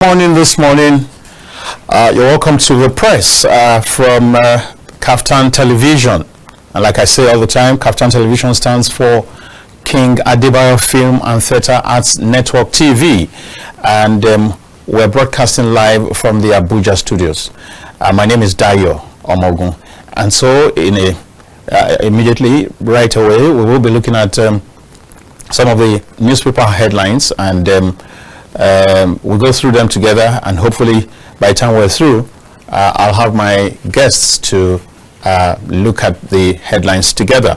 Morning this morning. You're welcome to the press from Kaftan Television. And like I say all the time, Kaftan Television stands for King Adebayo Film and Theatre Arts Network TV. And we're broadcasting live from the Abuja studios. My name is Dayo Omoogun. And so immediately, right away, we will be looking at some of the newspaper headlines, and we'll go through them together, and hopefully by the time we're through, I'll have my guests to look at the headlines together.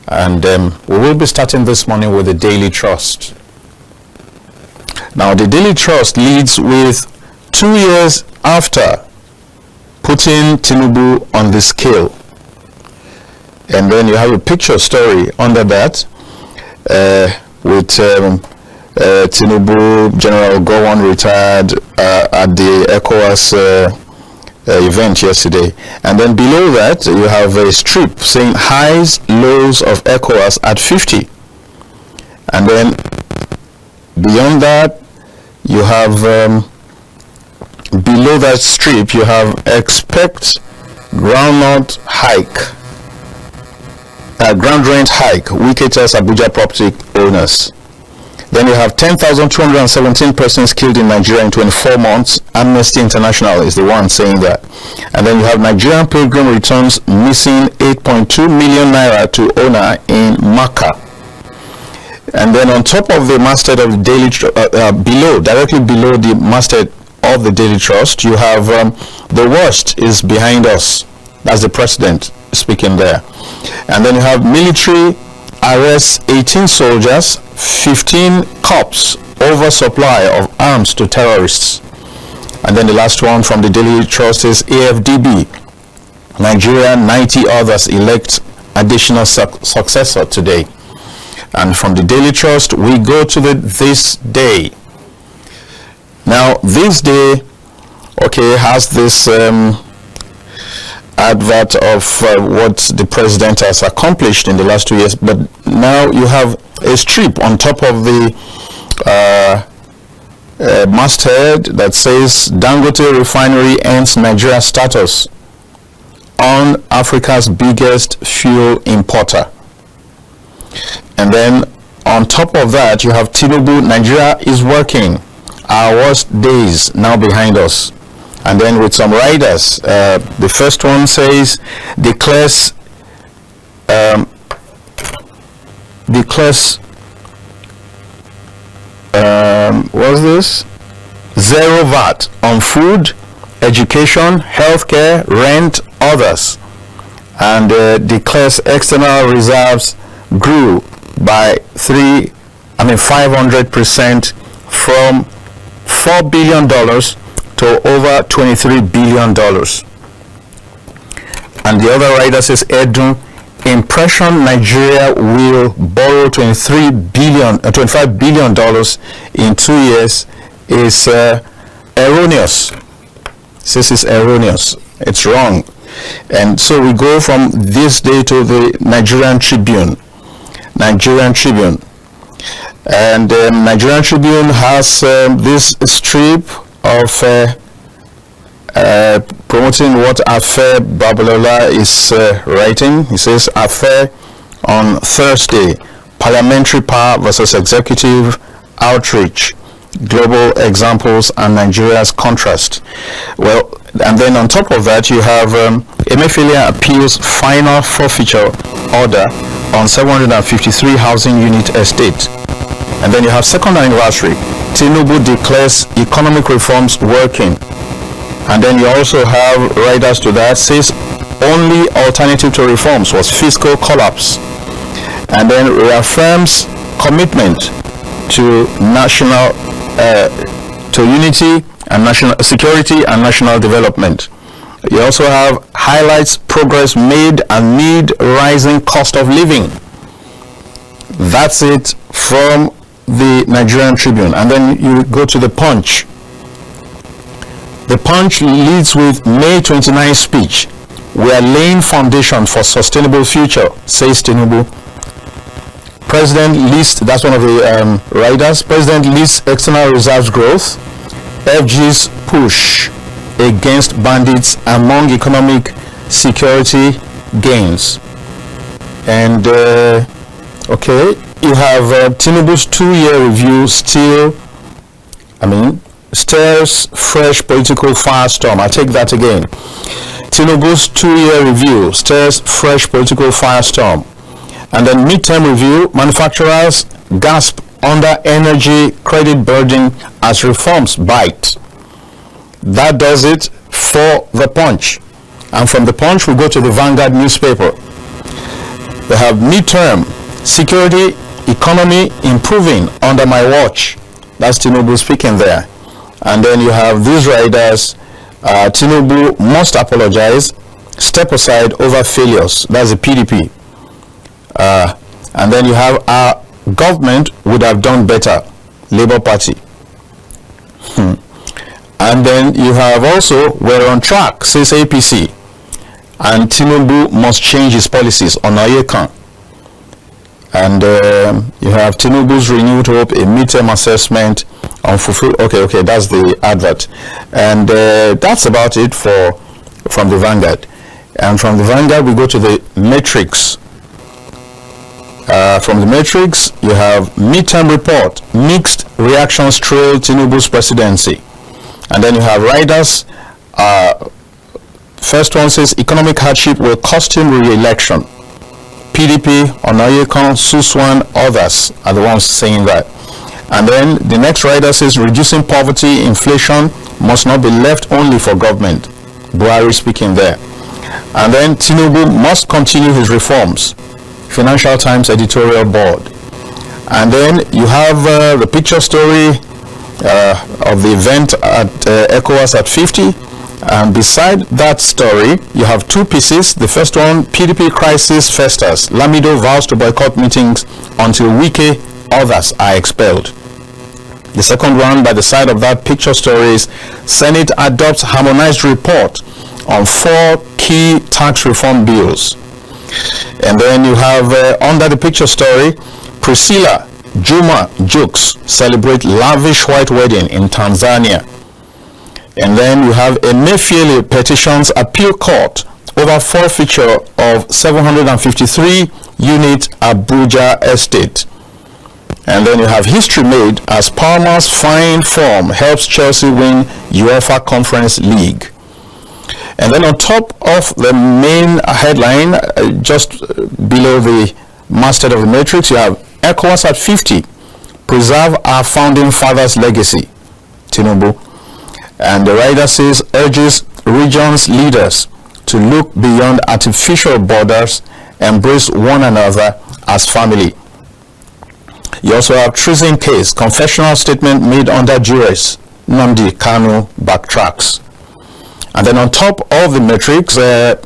And we will be starting this morning with the Daily Trust. Now, the Daily Trust leads with 2 years after putting Tinubu on the scale. And then you have a picture story under that with Tinubu, General Gowon retired at the ECOWAS event yesterday. And then below that, you have a strip saying highs, lows of ECOWAS at 50. And then beyond that, you have, below that strip, you have expect groundnut hike. Ground rent hike, Wike tells Abuja property owners. Then you have 10,217 persons killed in Nigeria in 24 months. Amnesty International is the one saying that. And then you have Nigerian pilgrim returns missing 8.2 million naira to owner in Makkah. And then on top of the masthead of the Daily directly below the masthead of the Daily Trust, you have the worst is behind us. That's the president speaking there. And then you have military arrests 18 soldiers, 15 cops over supply of arms to terrorists. And then the last one from the Daily Trust is AFDB. Nigeria, 90 others elect additional successor today. And from the Daily Trust, we go to this day. Now, this day, has this advert of what the president has accomplished in the last 2 years, but now you have a strip on top of the masthead that says Dangote refinery ends Nigeria status on Africa's biggest fuel importer. And then on top of that, you have Tinubu, Nigeria is working, our worst days now behind us. And then with some riders, the first one says declares what's this? Zero VAT on food, education, healthcare, rent, others, and declares external reserves grew by 500% from $4 billion to over $23 billion. And the other writer says, Edu, impression Nigeria will borrow $25 billion in 2 years is erroneous. Says it's erroneous. It's wrong. And so we go from this day to the Nigerian Tribune. And Nigerian Tribune has this strip of promoting what Affair Babalola is writing. He says, Affair on Thursday, parliamentary power versus executive outreach, global examples and Nigeria's contrast. Well, and then on top of that, you have Emefiele appeals final forfeiture order on 753 housing unit estate. And then you have second anniversary, Tinubu declares economic reforms working. And then you also have riders to that says only alternative to reforms was fiscal collapse. And then reaffirms commitment to national to unity and national security and national development. You also have highlights progress made amid rising cost of living. That's it from the Nigerian Tribune. And then you go to the Punch. The Punch leads with May 29 speech. We are laying foundation for sustainable future, says Tinubu. President lists, that's one of the riders, President lists external reserves growth. FG's push against bandits among economic security gains. And okay, you have Tinubu's 2-year review stirs fresh political firestorm. I take that again. Tinubu's 2-year review stirs fresh political firestorm. And then midterm review, manufacturers gasp under energy credit burden as reforms bite. That does it for the Punch. And from the Punch we go to the Vanguard newspaper. They have midterm, security, economy improving under my watch. That's Tinubu speaking there. And then you have these riders, Tinubu must apologize, step aside over failures. That's the PDP. And then you have our government would have done better, Labour Party. And then you have also, we're on track, says APC. And Tinubu must change his policies on Oyekan. And you have Tinubu's renewed hope, a midterm assessment on fulfill. Okay, that's the advert. And that's about it from the Vanguard. And from the Vanguard we go to the Matrix. From the Matrix you have midterm report, mixed reactions trail Tinubu's presidency. And then you have riders. First one says economic hardship will cost him re-election. PDP, Onayekan, Suswan, others are the ones saying that. And then the next rider says reducing poverty, inflation must not be left only for government. Buhari speaking there. And then Tinubu must continue his reforms. Financial Times editorial board. And then you have the picture story of the event at ECOWAS at 50. And beside that story, you have two pieces. The first one, PDP crisis festers. Lamido vows to boycott meetings until Wike, others are expelled. The second one, by the side of that picture story, is Senate adopts harmonized report on 4 key tax reform bills. And then you have under the picture story, Priscilla Juma Jukes celebrate lavish white wedding in Tanzania. And then you have Emefiele petitions appeal court over forfeiture of 753 unit Abuja estate. And then you have history made as Palmer's fine form helps Chelsea win UEFA Conference League. And then on top of the main headline, just below the masthead of the Matrix, you have ECOWAS at 50, preserve our founding fathers' legacy, Tinubu. And the writer says, urges regions leaders to look beyond artificial borders, embrace one another as family. You also have treason case, confessional statement made under duress, Nnamdi Kanu backtracks. And then on top of the Matrix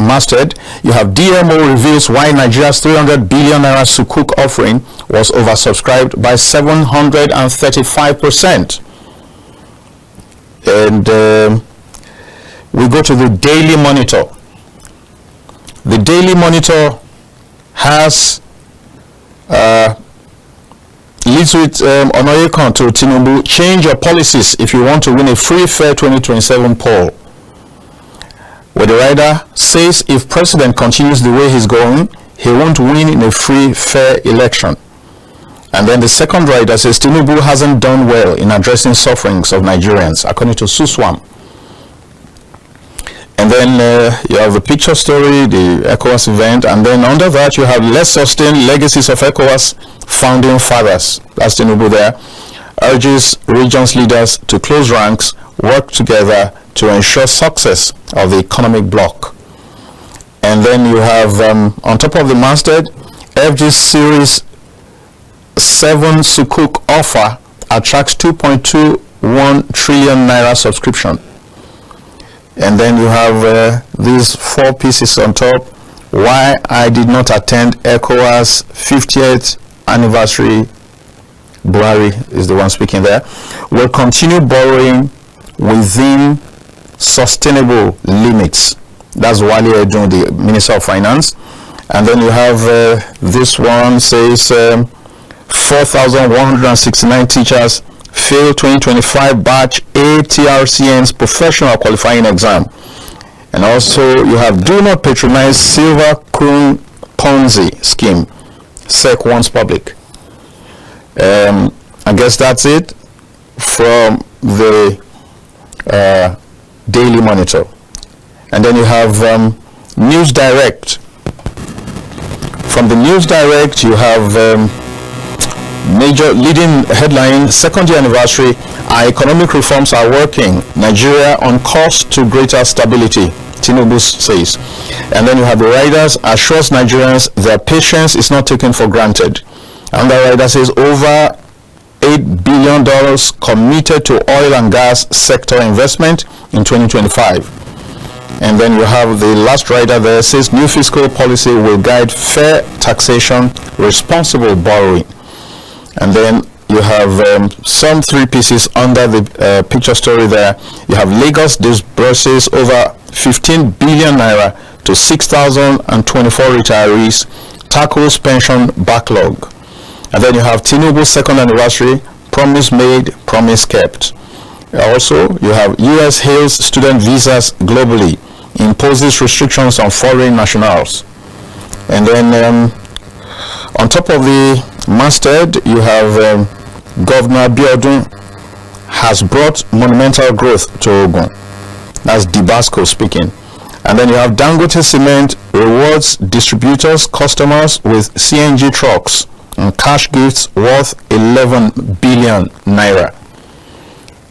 masthead, you have DMO reveals why Nigeria's 300 billion naira Sukuk offering was oversubscribed by 735%. And we go to the Daily Monitor. The Daily Monitor has leads with Onayekan to Tinubu, change your policies if you want to win a free, fair 2027 poll. Where the writer says if president continues the way he's going, he won't win in a free, fair election. And then the second writer says Tinubu hasn't done well in addressing sufferings of Nigerians, according to Suswam. And then you have the picture story, the ECOWAS event, and then under that you have let's sustain legacies of ECOWAS founding fathers. That's Tinubu there. Urges regions leaders to close ranks, work together to ensure success of the economic bloc. And then you have on top of the masthead, FG Series 7 Sukuk offer attracts 2.21 trillion naira subscription. And then you have these 4 pieces on top. Why I did not attend ECOWAS 50th anniversary. Buhari is the one speaking there. Will continue borrowing within sustainable limits. That's Wale Edun, the Minister of Finance. And then you have this one says 4,169 teachers failed 2025 batch ATRCN's professional qualifying exam. And also you have do not patronize silver crown Ponzi scheme. SEC wants public. I guess that's it from the Daily Monitor. And then you have News Direct. From the News Direct, you have major leading headline, second year anniversary, our economic reforms are working. Nigeria on course to greater stability, Tinubu says. And then you have the riders, assures Nigerians their patience is not taken for granted. And the rider says over $8 billion committed to oil and gas sector investment in 2025. And then you have the last rider there, says new fiscal policy will guide fair taxation, responsible borrowing. And then you have some three pieces under the picture story there. You have Lagos disburses over 15 billion naira to 6,024 retirees, tackles pension backlog. And then you have Tinubu's second anniversary, promise made, promise kept. Also, you have US hails student visas globally, imposes restrictions on foreign nationals. And then on top of the masthead, you have Governor Biodun has brought monumental growth to Ogun. That's Dibasco speaking. And then you have Dangote Cement rewards distributors, customers with CNG trucks and cash gifts worth 11 billion naira.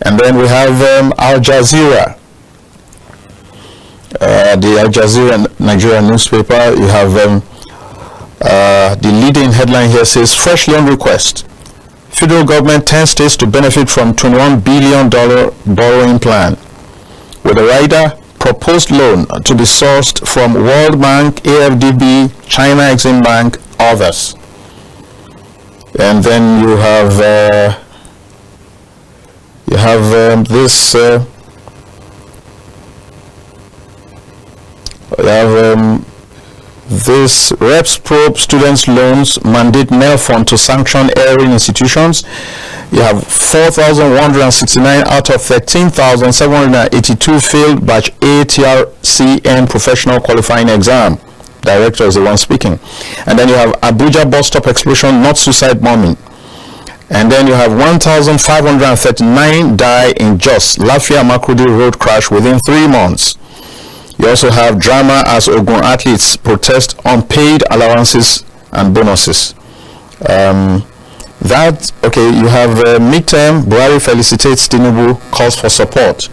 And then we have Al Jazeera, the Al Jazeera Nigerian newspaper. You have the leading headline here says fresh loan request. Federal government 10 states to benefit from $21 billion borrowing plan. With a rider, proposed loan to be sourced from World Bank, AFDB, China Exim Bank, others. And then you have this. This reps probe students' loans mandate mail fund to sanction erring institutions. You have 4,169 out of 13,782 failed batch ATRCN professional qualifying exam. Director is the one speaking. And then you have Abuja bus stop explosion, not suicide bombing. And then you have 1,539 die in Jos Lafia Makurdi road crash within 3 months. You also have drama as Ogun athletes protest unpaid allowances and bonuses. You have midterm, Buhari felicitates Tinubu, calls for support.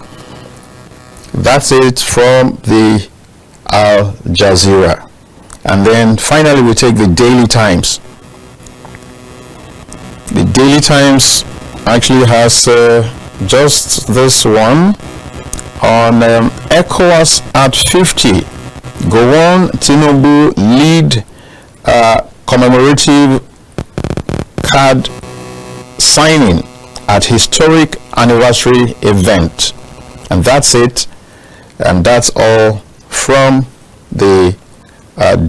That's it from the Al Jazeera. And then finally we take the Daily Times. The Daily Times actually has just this one on ECOWAS at 50. Gowon Tinubu lead commemorative card signing at historic anniversary event. And that's it. And that's all from the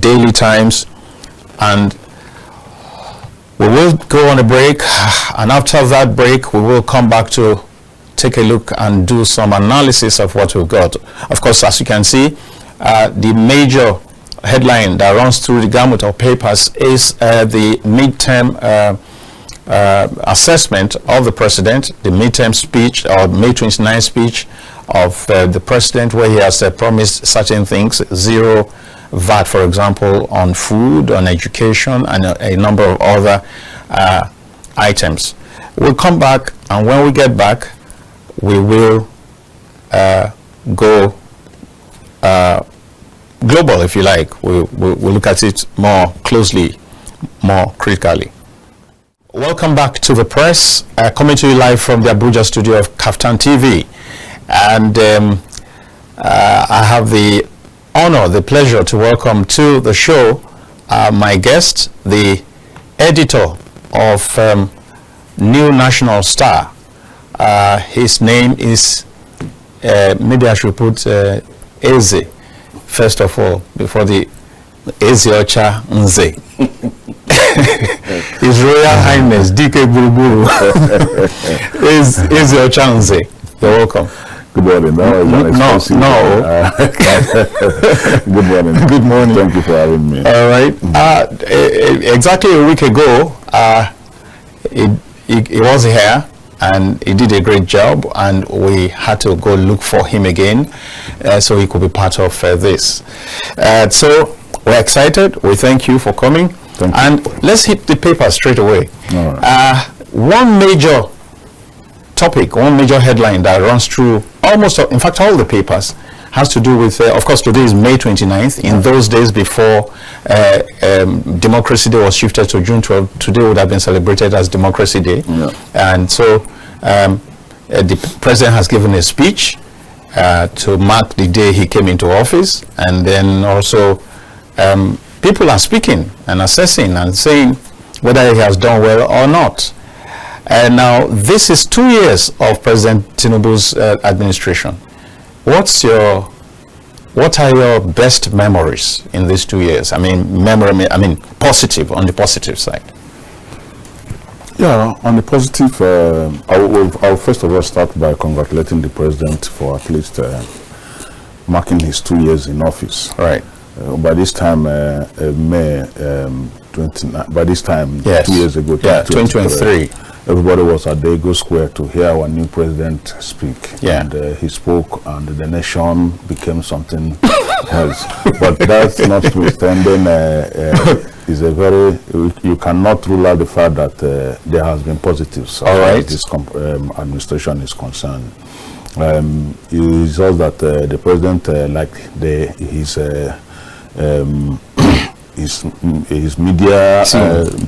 Daily Times. And we will go on a break, and after that break we will come back to take a look and do some analysis of what we've got. Of course, as you can see, the major headline that runs through the gamut of papers is the midterm assessment of the president, the midterm speech or May 29 speech of the president, where he has promised certain things, zero VAT, for example, on food, on education, and a number of other items. We'll come back, and when we get back, we will go global, if you like. We'll look at it more closely, more critically. Welcome back to the press, coming to you live from the Abuja studio of Kaftan TV. And I have the honor, the pleasure to welcome to the show my guest, the editor of New National Star. His name is, maybe I should put Eze, first of all, before the Ezeocha Nzeh. His Royal Highness DK Buruburu is Ezeocha Nzeh. You're welcome. Good morning. No. Good morning. Good morning. Thank you for having me. All right. Exactly a week ago, he was here and he did a great job, and we had to go look for him again so he could be part of this. So we're excited. We thank you for coming. Thank you. And let's hit the paper straight away. All right. One major topic, one major headline that runs through almost, in fact, all the papers has to do with, of course, today is May 29th. In those days before Democracy Day was shifted to June 12th, today would have been celebrated as Democracy Day. Yeah. And so the president has given a speech to mark the day he came into office. And then also people are speaking and assessing and saying whether he has done well or not. And now this is 2 years of President Tinubu's administration. What are your best memories in these 2 years? I mean, positive, on the positive side. Yeah, on the positive, I'll first of all start by congratulating the president for at least marking his 2 years in office. Right. By this time, May 29. By this time, yes. 2 years ago, 2023. Everybody was at Dayo Square to hear our new president speak. Yeah. And he spoke, and the nation became something else. But that's notwithstanding, is a very, you cannot rule out the fact that there has been positives as far as this administration is concerned. It is just that the president, his media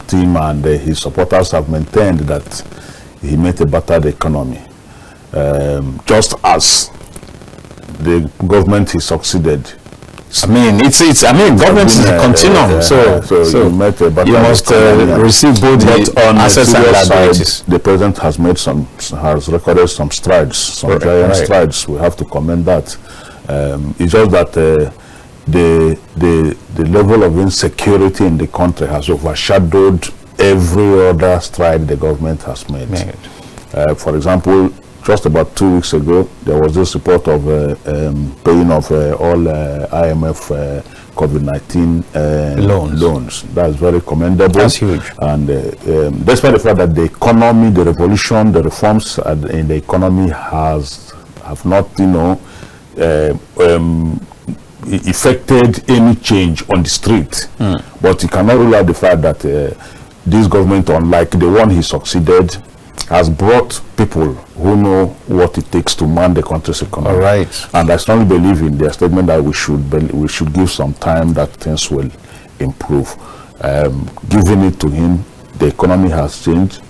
team and his supporters have maintained that he made a battered economy. Just as the government he succeeded. Government is a continuum, so you must receive both the assets and liabilities. The president has recorded some strides, giant strides. We have to commend that. It's just that the level of insecurity in the country has overshadowed every other stride the government has made. For example, just about 2 weeks ago, there was this report of paying of all IMF COVID-19 loans. That's very commendable. That's huge. And despite the fact that the economy, the revolution, the reforms in the economy have not, effected any change on the street. But you cannot rule out the fact that this government, unlike the one he succeeded, has brought people who know what it takes to man the country's economy. All right. And I strongly believe in their statement that we should give some time that things will improve. Giving it to him, the economy has changed,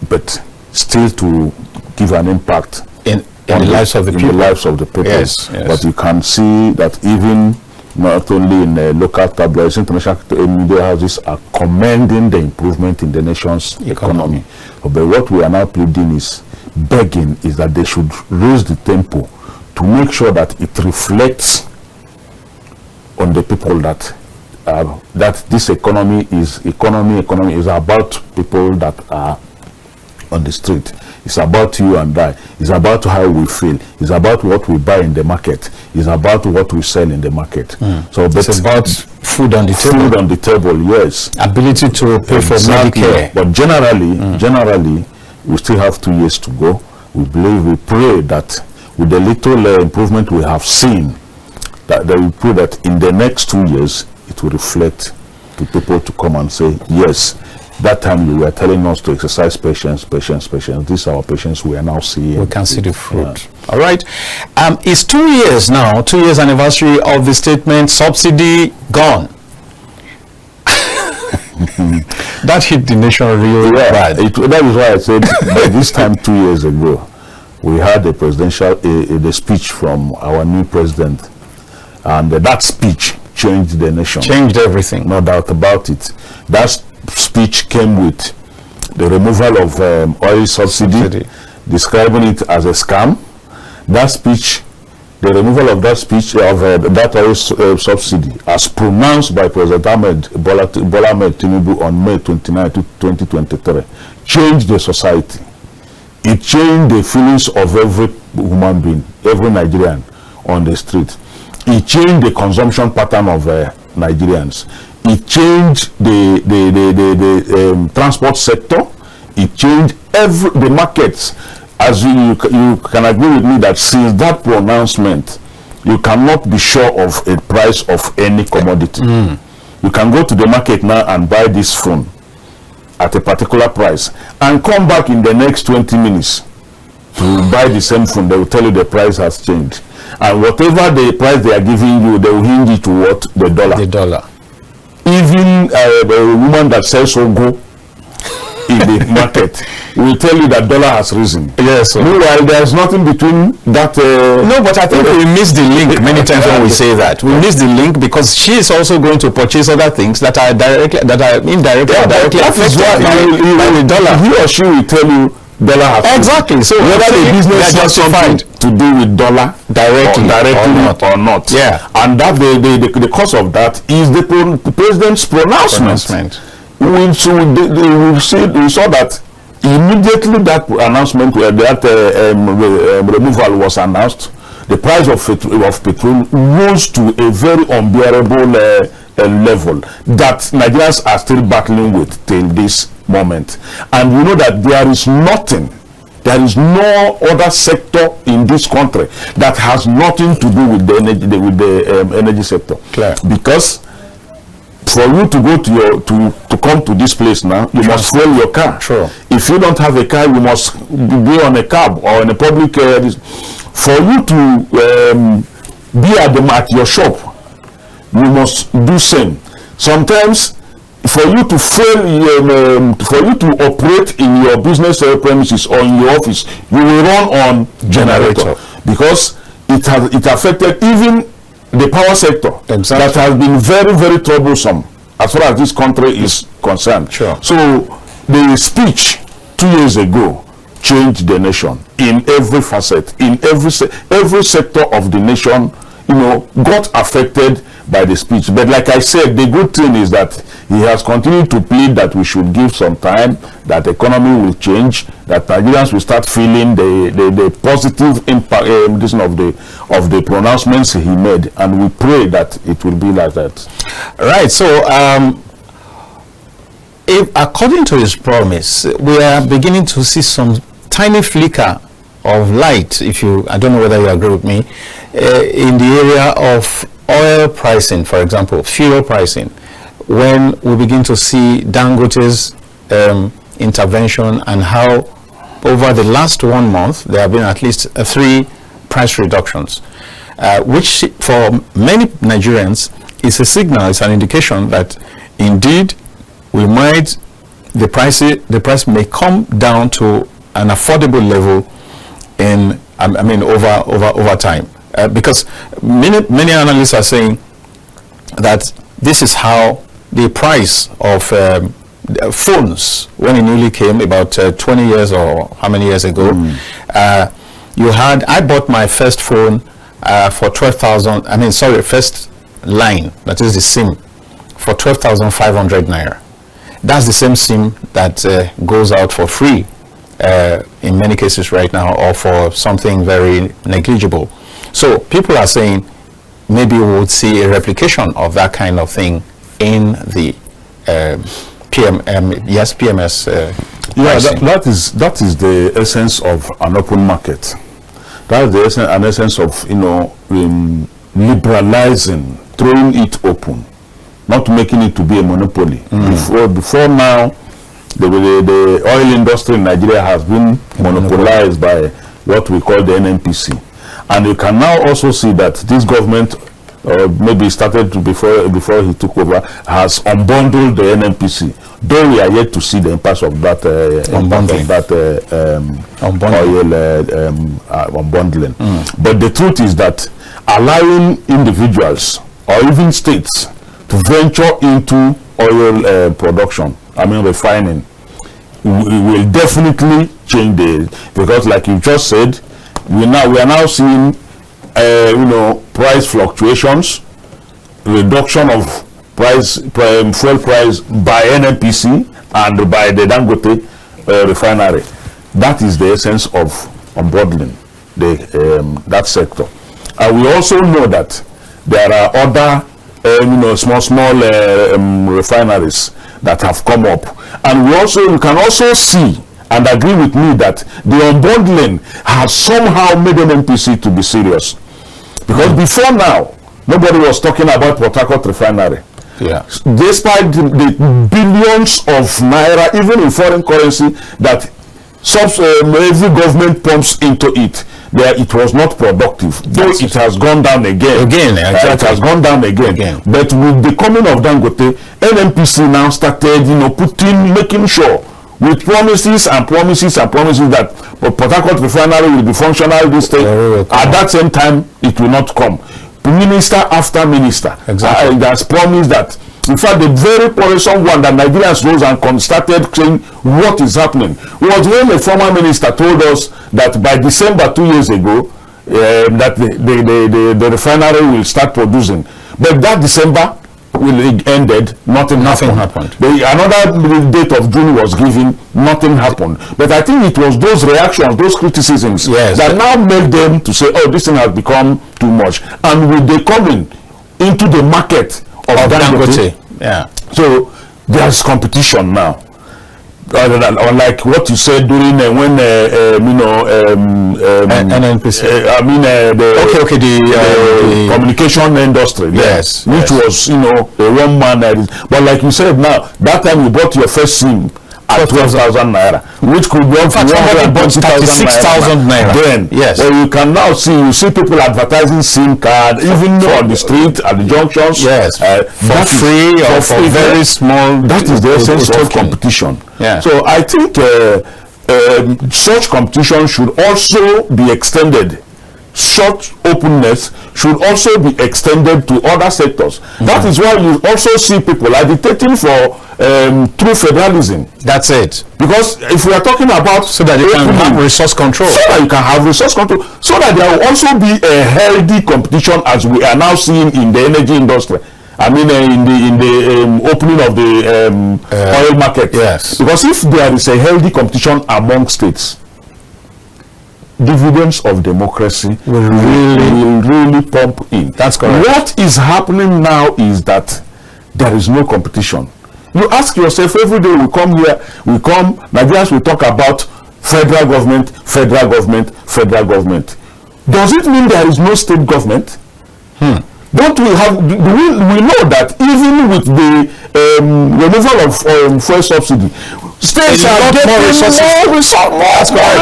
but still to give an impact in the lives of the people. Yes. But you can see that even not only in local tabloids, international media houses are commending the improvement in the nation's economy. But what we are now pleading is, begging, is that they should raise the tempo to make sure that it reflects on the people that this economy is about people that are on the street. It's about you and I. It's about how we feel. It's about what we buy in the market. It's about what we sell in the market. So it's about food on the table. Food on the table, yes. Ability to pay for Medicare. But generally, we still have 2 years to go. We pray that with the little improvement we have seen, that we pray that in the next 2 years, it will reflect to people to come and say, yes, that time you were telling us to exercise patience. This is our patience we are now seeing. We can see the fruit. Yeah. All right. It's 2 years now, 2 years anniversary of the statement, subsidy gone. That hit the nation really bad. That is why I said by this time 2 years ago, we had a the speech from our new president. And that speech changed the nation. Changed everything. No doubt about it. That speech came with the removal of oil subsidy, describing it as a scam. That speech the removal of that speech of that oil subsidy, as pronounced by President Bola Ahmed Tinubu on May 29, 2023, changed the society. It changed the feelings of every human being, every Nigerian on the street. It changed the consumption pattern of Nigerians. It changed the transport sector. It changed the markets. As you can agree with me that since that pronouncement, you cannot be sure of a price of any commodity. You can go to the market now and buy this phone at a particular price and come back in the next 20 minutes to buy the same phone. They will tell you the price has changed. And whatever the price they are giving you, they will hinge it to what? The dollar. The dollar. Even a woman that sells Ogo in the market will tell you that dollar has risen. Yes. Sir. Meanwhile, there's nothing between that. No, but I think we miss the link many times when we say that. We miss the link because she is also going to purchase other things that are indirectly, or directly affected by the dollar. He or she will tell you dollar has exactly. So whether the business has something to do with dollar directly or not. Yeah. And that the cause of that is the president's pronouncement. We saw that immediately that announcement, that removal was announced, the price of petrol rose to a very unbearable level that Nigerians are still battling with till this moment. And we know that there is no other sector in this country that has nothing to do with the energy sector. Clear. Because for you to go to come to this place now, you must fuel your car. Sure. If you don't have a car, you must be on a cab or in a public. For you to be at your shop, you must do same. Sometimes, for you to for you to operate in your business premises or in your office, you will run on generator because it affected even the power sector. Exactly. That has been very, very troublesome as far as this country is concerned. Sure. So the speech 2 years ago changed the nation in every facet, in every sector of the nation, got affected by the speech. But like I said, the good thing is that he has continued to plead that we should give some time, that the economy will change, that Nigerians will start feeling the positive impact of the pronouncements he made, and we pray that it will be like that. Right. So, if according to his promise, we are beginning to see some tiny flicker of light, I don't know whether you agree with me, in the area of oil pricing, for example, fuel pricing, when we begin to see Dangote's intervention and how over the last 1 month there have been at least 3 price reductions, which for many Nigerians is a signal, it's an indication that indeed the price may come down to an affordable level over time. Because many analysts are saying that this is how the price of phones, when it newly came about 20 years or how many years ago, I bought my first phone for 12,000, first line, that is the SIM, for 12,500 naira. That's the same SIM that goes out for free in many cases right now, or for something very negligible. So people are saying maybe we would see a replication of that kind of thing in the PMS. That is the essence of an open market. That is an essence of liberalizing, throwing it open, not making it to be a monopoly. Before now, the oil industry in Nigeria has been monopolized by what we call the NNPC. And you can now also see that this government, maybe started before he took over, has unbundled the NNPC. Though we are yet to see the impact of that unbundling. But the truth is that allowing individuals or even states to venture into oil production, refining, will definitely change because, like you just said, we are now seeing price fluctuations, reduction of fuel price by NNPC and by the Dangote refinery. That is the essence of unbundling that sector. And we also know that there are other small refineries that have come up, and you can also see and agree with me that the unbundling has somehow made NNPC to be serious, because before now nobody was talking about Port Harcourt refinery. Yeah. Despite the billions of naira, even in foreign currency, that every government pumps into it, it was not productive. Though it has gone down again. Exactly. It has gone down again. But with the coming of Dangote, NNPC now started, making sure with promises that Port Harcourt refinery will be functional this day. At that same time, it will not come. Minister after minister has promised that. In fact, the very powerful one that Nigerians rose and started saying what is happening was when a former minister told us that by December 2 years ago that the refinery will start producing. But that December ended, nothing happened. Another date of June was given, nothing happened. But I think it was those reactions, those criticisms that now made them to say, oh, this thing has become too much. And with the coming into the market of Dangote, so there's competition now. Unlike what you said during when NNPC. The communication industry, which was a one-man. But like you said, now that time you bought your first SIM at 12,000 naira, which could go to 36,000 naira. Then, well, you can now see people advertising SIM card, even on the street, at the junctions. For free or for very small. That is the essence of competition. So I think such competition should also be extended. Such openness should also be extended to other sectors. That is why you also see people agitating for true federalism. That's it. Because if we are talking about so that you can have resource control, so that you can have resource control, so that there will also be a healthy competition, as we are now seeing in the energy industry. I mean, in the opening of the oil market. Because if there is a healthy competition among states, dividends of democracy will really pump in. That's correct. What is happening now is that there is no competition. You ask yourself, every day we come here, Nigerians will talk about federal government. Does it mean there is no state government? Don't we have, we know that even with the removal of fuel subsidy, states are getting more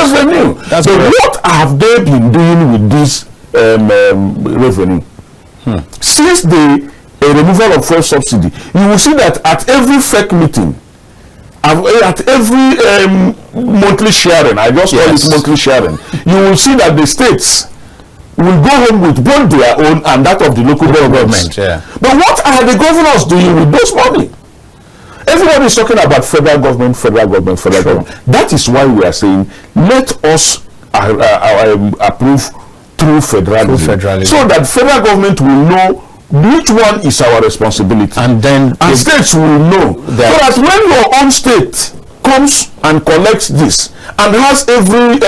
revenue. So what have they been doing with this revenue? Since the removal of fuel subsidy, you will see that at every FEC meeting, at every monthly sharing, I just call it monthly sharing, you will see that the states will go home with both their own and that of the local government. But what are the governors doing with those money? Everybody is talking about federal government. That is why we are saying, let us approve true federalism, so that federal government will know which one is our responsibility, and states will know, so that when your own state comes and collects this and has every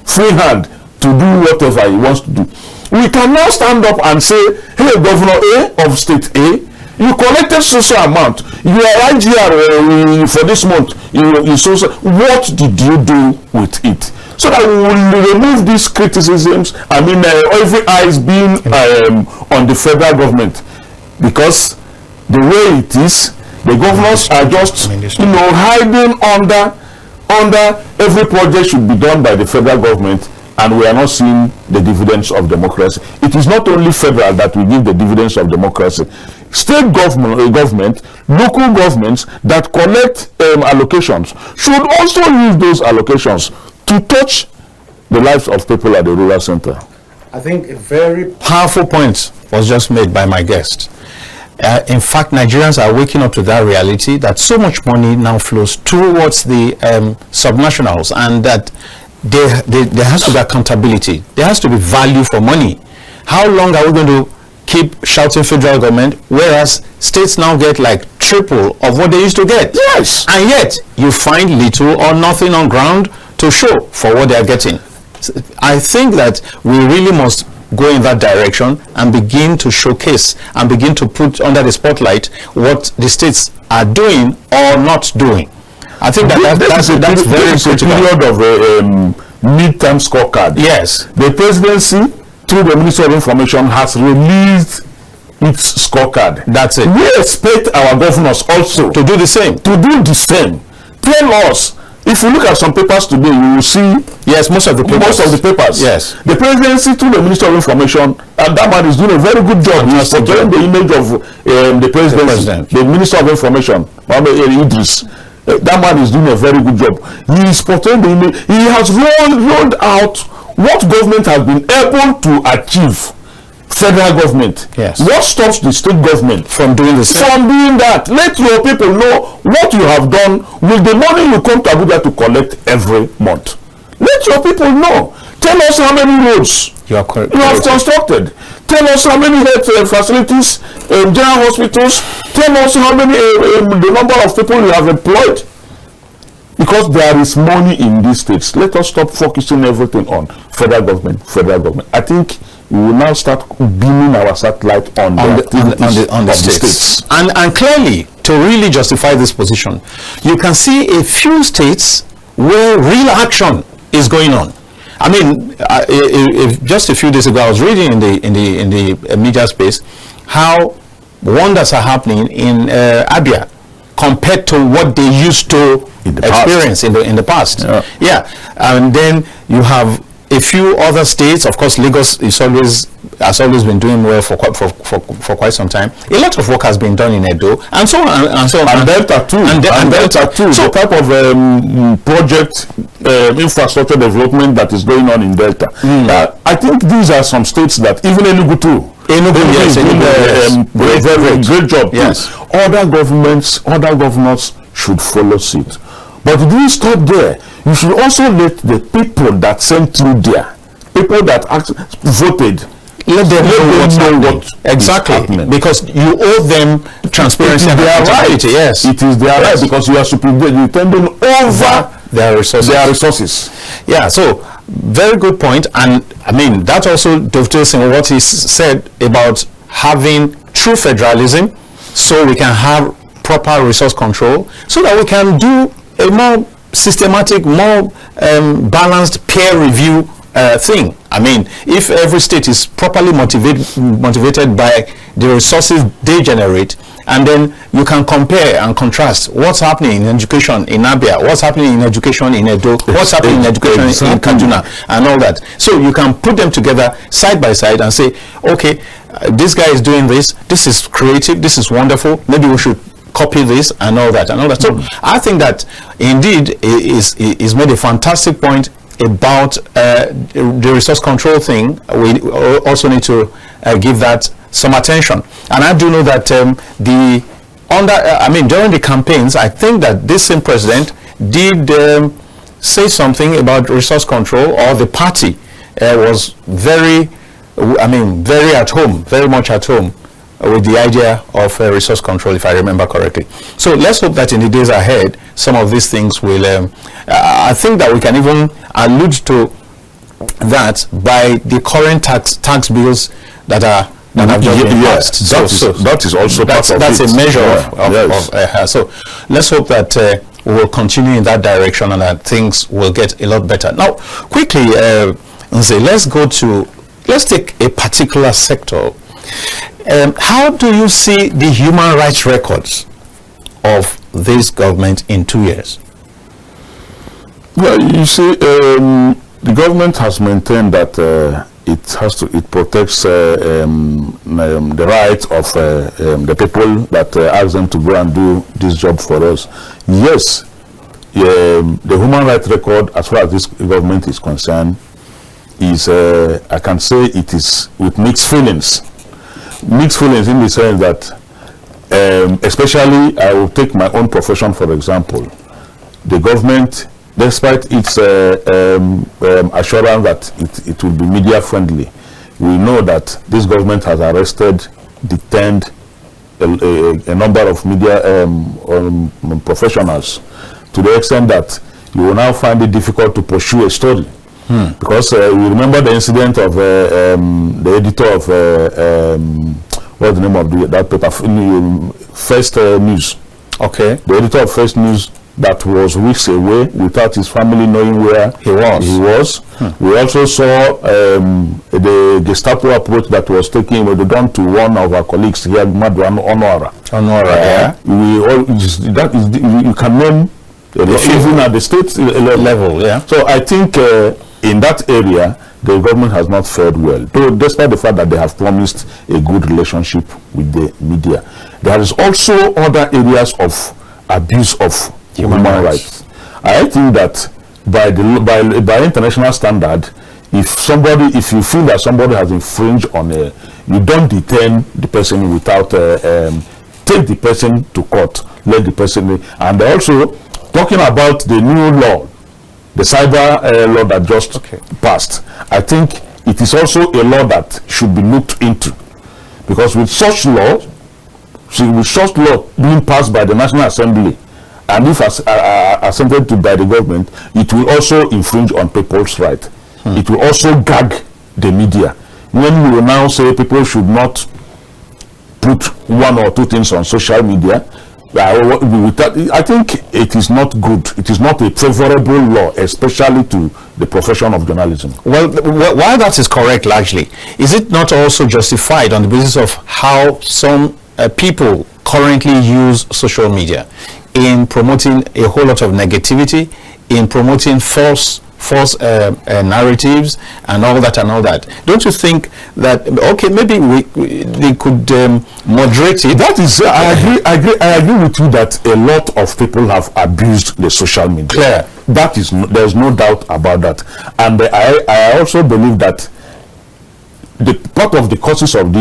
free hand to do whatever he wants to do, we can now stand up and say, hey, Governor A of State A, you collected social amount, your IGR for this month, what did you do with it? So that we will remove these criticisms, every eyes being on the federal government, because the way it is, the governors are just hiding under every project should be done by the federal government, and we are not seeing the dividends of democracy. It is not only federal that will give the dividends of democracy. State government, local governments that collect allocations should also use those allocations to touch the lives of people at the rural center. I think a very powerful point was just made by my guest. In fact, Nigerians are waking up to that reality that so much money now flows towards the subnationals, and that there has to be accountability. There has to be value for money. How long are we going to keep shouting federal government, whereas states now get like triple of what they used to get? Yes. And yet, you find little or nothing on ground to show for what they are getting. I think that we really must go in that direction and begin to showcase and begin to put under the spotlight what the states are doing or not doing. I think that's very critical. Period of mid-term scorecard. Yes. The presidency, through the Ministry of Information, has released its scorecard. That's it. We expect our governors also to do the same. Tell us. If you look at some papers today, you will see. Yes, most of the papers. Yes. The presidency, through the Ministry of Information, and that man is doing a very good job. He's portraying the image of the president, the Minister of Information, Mohammed Idris. That man is doing a very good job. He is portraying the image. He has rolled out what government has been able to achieve. Federal government. Yes. What stops the state government from doing this? From doing that. Let your people know what you have done with the money you come to Abuja to collect every month. Let your people know. Tell us how many roads you have constructed. Tell us how many health facilities, general hospitals. Tell us how many, the number of people you have employed. Because there is money in these states. Let us stop focusing everything on federal government. I think we will now start beaming our satellite on the states. And clearly, to really justify this position, you can see a few states where real action is going on. I mean, if just a few days ago I was reading in the media space how wonders are happening in Abia compared to what they used to experience in the past. Yeah. And then you have a few other states. Of course, Lagos has always been doing well for quite some time. A lot of work has been done in Edo, and so on and so on. And Delta too. And Delta too. So the type of project infrastructure development that is going on in Delta. I think these are some states that even Enugu too. Great job. Yes. Other governors should follow suit. But it didn't stop there. You should also let the people that sent you there, people that voted, let them know what exactly, because you owe them transparency and accountability. Yes, it is their right, because you are superintending over their resources. Yeah, so very good point. And I mean, that also dovetails in what he said about having true federalism, so we can have proper resource control, so that we can do a more systematic, more balanced peer review thing. I mean, if every state is properly motivated by the resources they generate, and then you can compare and contrast what's happening in education in Abia, what's happening in education in Edo, what's happening in education in Kaduna, and all that. So you can put them together side by side and say, okay, this guy is doing this, this is creative, this is wonderful, maybe we should copy this and all that. So I think that indeed is made a fantastic point about the resource control thing. We also need to give that some attention. And I do know that during the campaigns, I think that this same president did say something about resource control, or the party was very much at home with the idea of resource control, if I remember correctly. So let's hope that in the days ahead, some of these things will, I think that we can even allude to that by the current tax bills that have just been passed. That is also that's a measure so let's hope that we will continue in that direction and that things will get a lot better. Now, quickly, Nzeh, let's take a particular sector. How do you see the human rights records of this government in 2 years? Well, you see, the government has maintained that it protects the rights of the people that ask them to go and do this job for us. Yes, the human rights record, as far as this government is concerned, is I can say it is with mixed feelings. Mixed feelings in the sense that, especially, I will take my own profession for example. The government despite its assurance that it will be media friendly, we know that this government has arrested, detained a number of media professionals, to the extent that you will now find it difficult to pursue a story. Because we remember the incident of the editor of what's the name of that paper, First News. Okay. The editor of First News that was weeks away without his family knowing where he was. We also saw the Gestapo approach that was taken done to one of our colleagues here, Madwan Onora. You can name even at the state level. Yeah. So I think in that area, the government has not fared well, though, despite the fact that they have promised a good relationship with the media. There is also other areas of abuse of human rights. I think that by international standard, if you feel that somebody has infringed on you don't detain the person without take the person to court, let the person. And also talking about the new law, the cyber law that just passed, I think it is also a law that should be looked into, because with such law being passed by the National Assembly, and if assented to by the government, it will also infringe on people's rights. It will also gag the media. When we will now say people should not put one or two things on social media, I think it is not good. It is not a favorable law, especially to the profession of journalism. Well, while that is correct largely, is it not also justified on the basis of how some people currently use social media in promoting a whole lot of negativity, in promoting false narratives and all that? Don't you think that maybe they could moderate it? That is, I agree with you that a lot of people have abused the social media. Clear. That is, there's no doubt about that. And I also believe that part of the cause of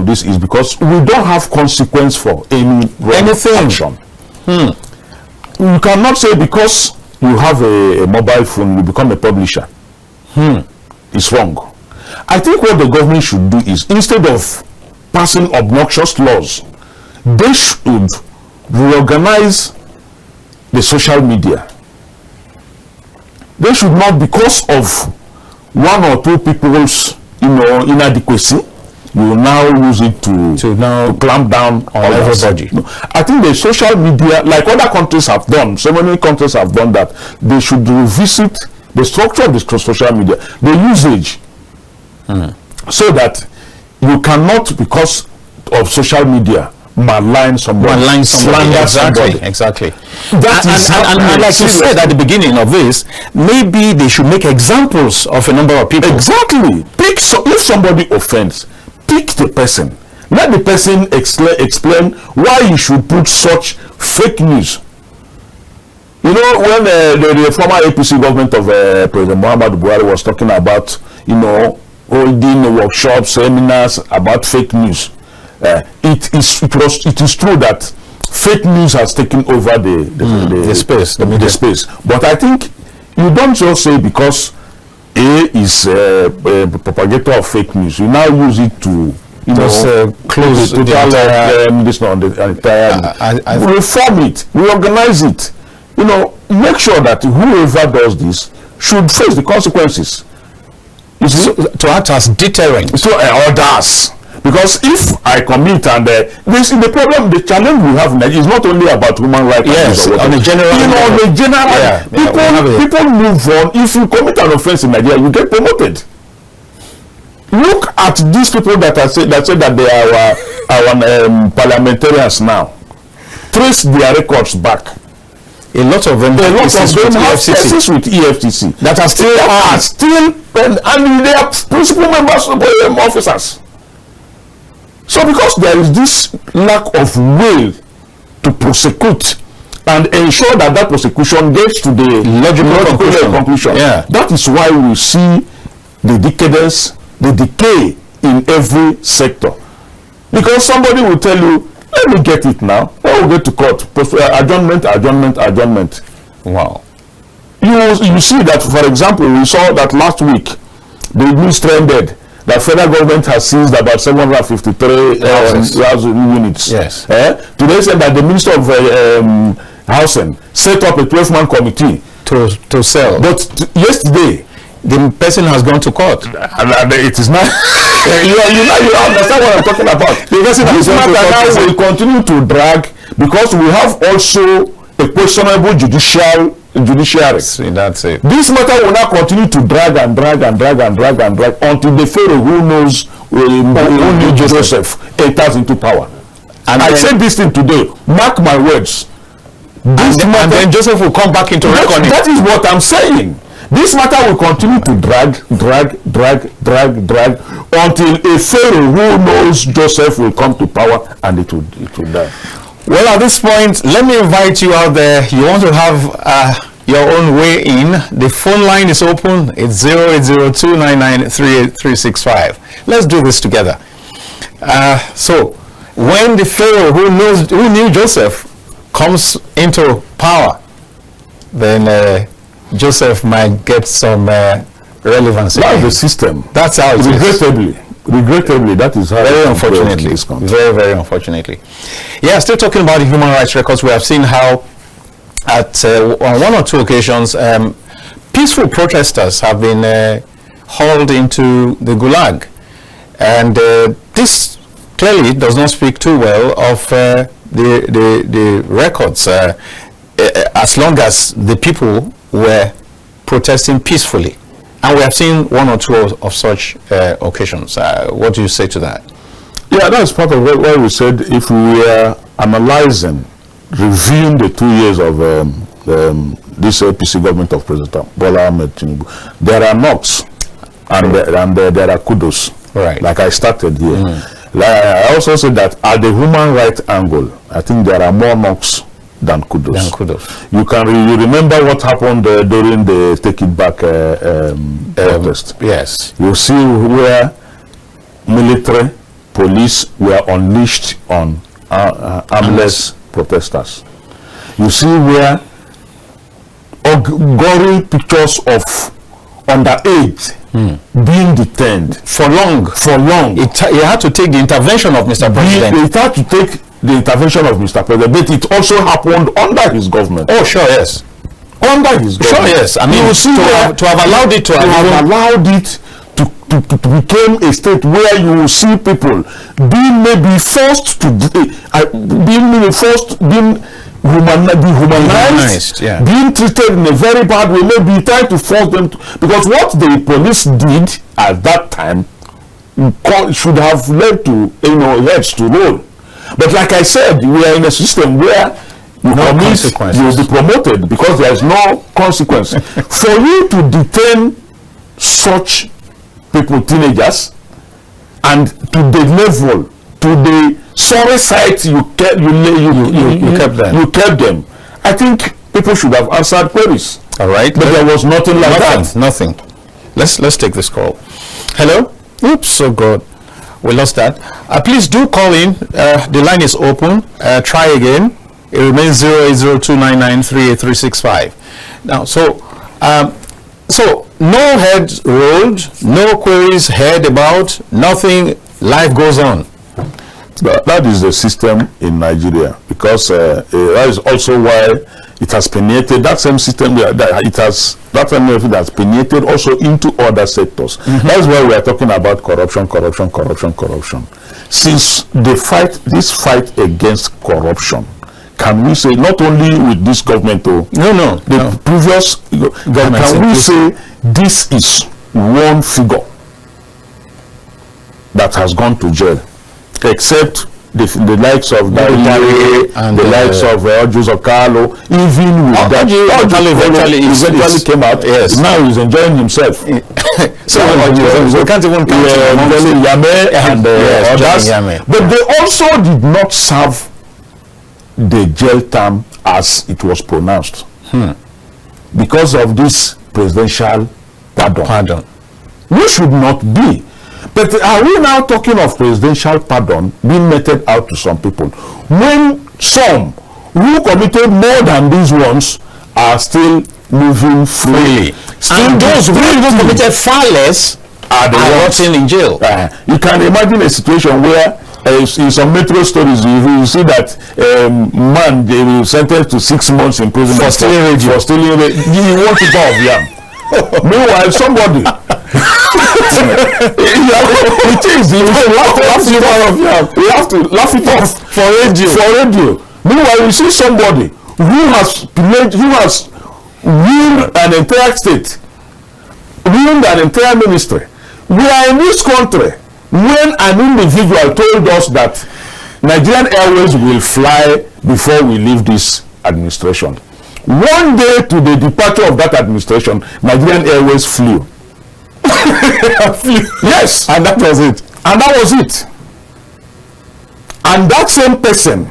this is because we don't have consequence for anything action. You cannot say because you have a mobile phone, you become a publisher. It's wrong. I think what the government should do is, instead of passing obnoxious laws, they should reorganize the social media. They should not, because of one or two people's inadequacy, you will now use it to clamp down on everybody. I think the social media, like other countries have done, so many countries have done that, they should revisit the structure of the social media, the usage, so that you cannot, because of social media, malign somebody, slander somebody. Exactly. And like you said at the beginning of this, maybe they should make examples of a number of people. Exactly. If somebody offends, pick the person. Let the person explain why you should put such fake news. You know, when the former APC government of President Muhammadu Buhari was talking about, holding workshops, seminars about fake news, it is true that fake news has taken over the space. But I think you don't just say because A is a propagator of fake news, you now use it to close the entire reform it, reorganize it, make sure that whoever does this should face the consequences. To act as deterrent. So others. Because if I commit and the problem, the challenge we have now is not only about human rights. Yes, on a general people move on. If you commit an offense in Nigeria, you get promoted. Look at these people that say that they are our parliamentarians now. Trace their records back. A lot of them have cases with EFCC that are still and they are principal members of officers. So because there is this lack of will to prosecute and ensure that prosecution gets to the logical conclusion, that is why we see the decadence, the decay in every sector. Because somebody will tell you, let me get it now. When we get to court, adjournment. Wow. You see that, for example, we saw that last week, the news trended that federal government has seized about 753 housing units. Yes. Today said that the Minister of Housing set up a 12-man committee to sell. But yesterday, the person has gone to court. And it is not. you understand what I'm talking about. This matter now will continue to drag because we have also a questionable judiciary. See, that's it. This matter will now continue to drag until the Pharaoh who knows who knew Joseph enters into power. And I said this thing today. Mark my words. And then Joseph will come back into reckoning. That is what I'm saying. This matter will continue to drag until a Pharaoh who knows Joseph will come to power and it will die. Well, at this point, let me invite you out there. You want to have your own way in. The phone line is open. It's 08029938365. Let's do this together. So, when the Pharaoh who knew Joseph comes into power, then Joseph might get some relevance. That's the system. That's how it is. Regrettably, that is how. Very unfortunately. Very, very unfortunately. Yeah, still talking about the human rights records, we have seen how at on one or two occasions, peaceful protesters have been hauled into the Gulag. And this clearly does not speak too well of the records, as long as the people were protesting peacefully. And we have seen one or two of such occasions. What do you say to that? Yeah, that's part of what we said. If we are analyzing, reviewing the 2 years of this APC government of President Bola Ahmed Tinubu, there are knocks and there are kudos. Right. Like I started here. I also said that at the human rights angle, I think there are more knocks than kudos. You remember what happened during the Take It Back protest. Yes. You see where military, police were unleashed on armless protesters. You see where gory pictures of underage being detained for long. It had to take the intervention of Mr. President. It had to take the intervention of Mr. President, but it also happened under his government. Oh, sure, yes. Under his government. Sure, yes. I mean, you see to have allowed it to become a state where you will see people being maybe forced to being humanized, yeah. Being treated in a very bad way, maybe trying to force them to, because what the police did at that time should have led to heads to roll. But like I said, we are in a system where you will be promoted because there is no consequence. For you to detain such people, teenagers, and to the level, to the sorry side you kept them, I think people should have answered queries. All right. But there was nothing like that. Nothing. Let's take this call. Hello? Oops, so good. We lost that. Please do call in. The line is open. Try again. It remains 08029938365. Now, so no heads rolled, no queries heard about, nothing. Life goes on. That is the system in Nigeria, because that is also why it has permeated that same system. It has permeated also into other sectors. That's why we are talking about corruption. Since this fight against corruption, can we say not only with this government, the previous government, can we say this is one figure that has gone to jail, except the likes of Dayo and the likes of Joseph Carlo, even with that, eventually came out. Yes. Now he's enjoying himself. We can't even count Yame and others. But they also did not serve the jail term as it was pronounced because of this presidential pardon. We should not be. But are we now talking of presidential pardon being meted out to some people when some who committed more than these ones are still moving freely. And those who even committed far less are rotting in jail. You can imagine a situation where in some metro stories you see that man, they will sentence to 6 months in prison for stealing radio. You want to go off yam. Meanwhile, somebody we have to laugh it off for radio. Meanwhile, we see somebody who has ruined an entire state, ruined an entire ministry. We are in this country when an individual told us that Nigerian Airways will fly before we leave this administration. One day to the departure of that administration, Nigerian Airways flew. Yes. And that was it. And that same person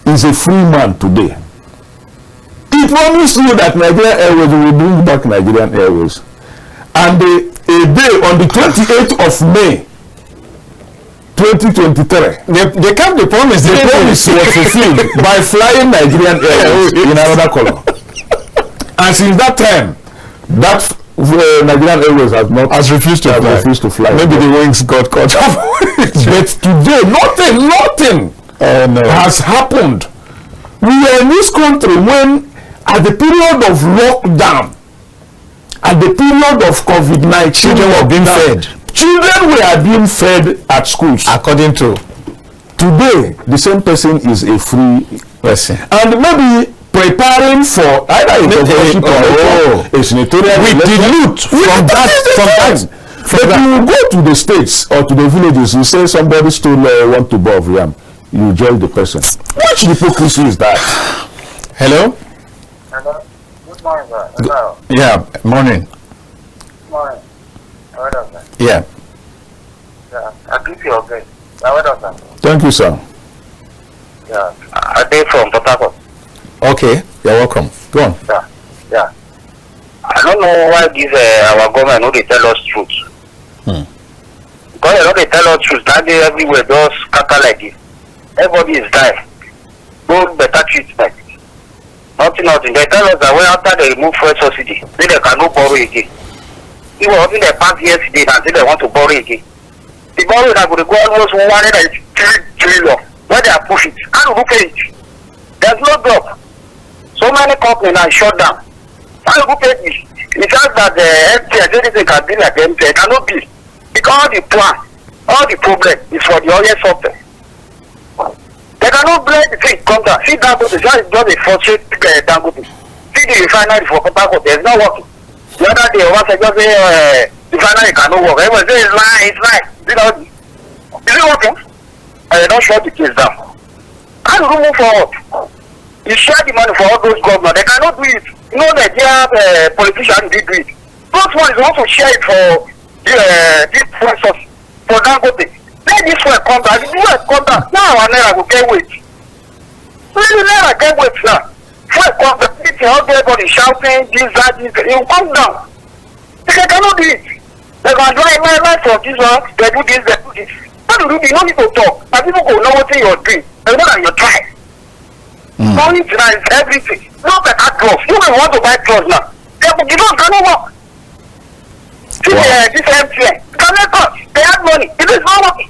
is a free man today. He promised you that Nigerian Airways will bring back Nigerian Airways. And a day on the 28th of May 2023, they kept the promise. The promise was fulfilled by flying Nigerian Airways in another color. And since that time, that Nigerian Airways has refused to fly. Maybe the wings got cut off. But today, nothing has happened. We are in this country when, at the period of lockdown, at the period of COVID-19, children were being fed. Children were being fed at schools. According to today, the same person is a free person, and maybe preparing for either a governorship or a senatorial with the loot from that. But you go to the states or to the villages, you say somebody stole 1 tuber of yam, you judge the person. Which hypocrisy is that? Hello. Hello. Good morning, sir. Hello. Yeah. Morning. Good morning. How are you, sir? Yeah. Yeah. I give you a great. How are you, sir? Thank you, sir. Yeah. I came from Port Harcourt. Okay. You're welcome. Go on. Yeah. Yeah. I don't know why this our government no they tell us truth. Because they know they tell us truth. That day everywhere just scatter like this. Everybody is dying. Go better treatment. Nothing. They tell us that when after they remove fuel subsidy, then they cannot borrow again. Even when they passed yesterday and say they want to borrow again. The borrow that would go almost 103 trillion. Where they are pushing, how do you pay it? There's no job. So many companies are shut down. How do you pay this? It's just that the MTS, anything can be like the MTS, cannot be. Because all the plan, all the problem is for the oil software. They cannot blame the thing come down. See Dangote, just a frustrate Dangote. See the refinery for Port Harcourt, there's no working. The other day, once I just say refinery cannot work. Everyone say it's lying. Is it working? And they don't shut the case down. How do you move forward? You share the money for all those governors. They cannot do it. You know that their politicians did do it. Those ones want to share it for this process for Dangote. Let this one come down. If this one come down, now our naira will get weight. Let the naira get weight now. Before it comes down, everybody shouting, this, it will come down. They cannot do it. They can drive for this one, they do this. How do you do? You don't need to talk. And people go know what you're doing. They know that you're trying. Money tonight is everything. Not better clothes. You don't want to buy clothes now. You don't cannot work. See this MTN. Cannot cost. They have money. It is not working.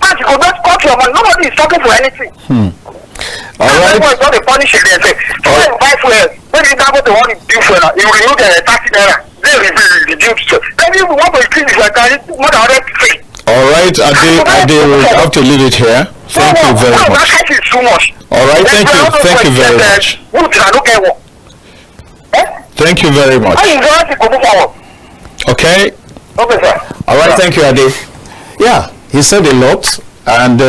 And you go just cut your money. Nobody is talking for anything. All right. Everyone is not a punish it. They say, so when you buy fuel, maybe you don't want to do fuel now. You remove the 30 naira. They will reduce. Maybe you want to increase the fuel, more than 100%. All right, Ade, we'll have to leave it here. Thank you very much. All right, thank you very much. Thank you very much. Okay. Okay, sir. All right, thank you, Ade. Yeah, he said a lot, and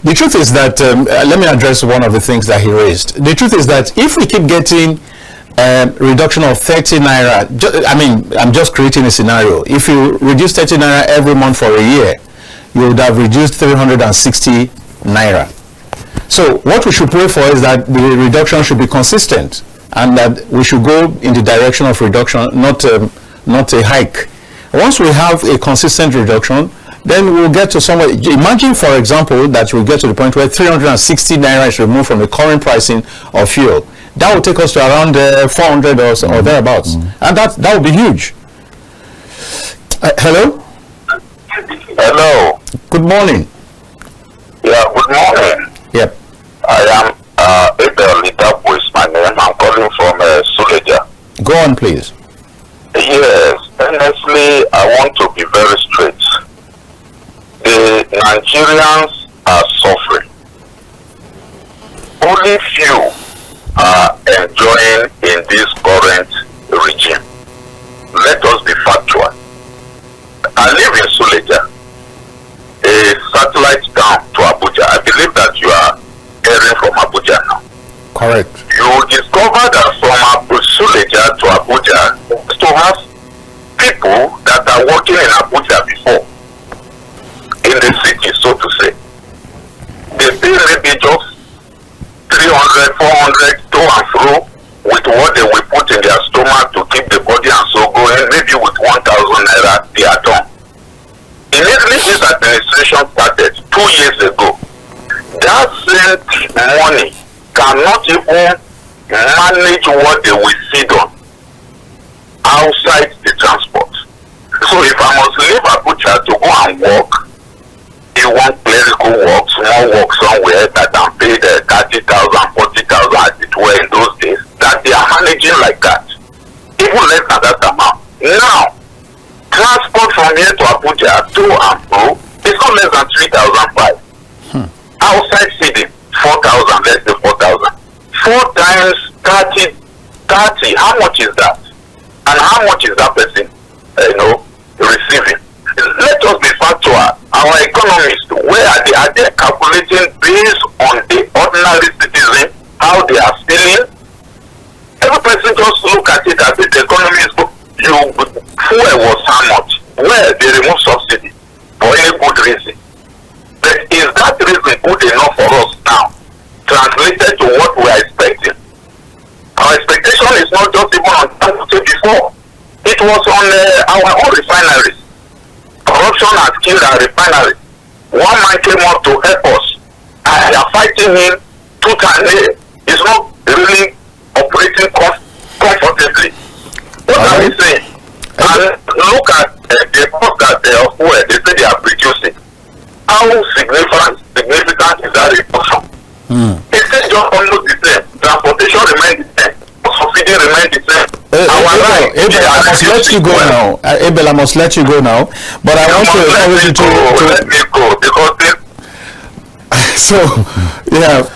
the truth is that let me address one of the things that he raised. The truth is that if we keep getting reduction of 30 naira, I'm just creating a scenario. If you reduce 30 naira every month for a year, you would have reduced 360 naira. So what we should pray for is that the reduction should be consistent, and that we should go in the direction of reduction, not a hike. Once we have a consistent reduction, then we'll get to somewhere. Imagine, for example, that we'll get to the point where 360 naira is removed from the current pricing of fuel. That will take us to around 400 or, so, or thereabouts. And that would be huge. Hello? Hello. Good morning. Yeah, good morning. Yep. I am Ezeocha is my name. I'm calling from Suleja. Go on, please. Yes, honestly, I want to be very straight. The Nigerians are suffering. Only few are enjoying in this current regime. Let us be factual. I live in Suleja, a satellite town to Abuja. I believe that you are hearing from Abuja now. Correct. You discover that from Suleja to Abuja, to have people that are working in Abuja before, in the city, so to say. They pay maybe just 300, 400 to and fro with what they will put in their stomach to keep the body and so going. Maybe with 1,000 naira, they are done. Immediately this administration started 2 years ago, that same money cannot even manage what they will feed on outside the transport. So if I must leave Abuja to go and work, you want clerical work, small work somewhere that I'm paid 30,000, 40,000 as it were in those days, that they are managing like that, even less than that amount. Now, transport from here to Abuja to and fro is not less than 3,500. Outside feeding, 4,000, let's say 4,000. 4 times 30, how much is that? And how much is that person, receiving? Let us be factual. Our economists, where are they? Are they calculating based on the ordinary citizen, how they are feeling? Every person just look at it as if the economy is good. Fuel was how much? Where they remove subsidy for any good reason. But is that reason good enough for us now? Translated to what we are expecting. Our expectation is not just even on Tinubu before. It was on our own refineries. Corruption has killed our refineries. One man came up to help us, and they are fighting him tooth and nail. He's not really operating comfortably. What are we saying? And look at the cost that they are fuel. They say they are reducing. How significant is that reduction? It's just almost the same. Transportation remains the same. Subsidy remains the same. Abel, I must let you go now. Abel, I must let you go now. But I want to encourage you to let me go because this. So, yeah.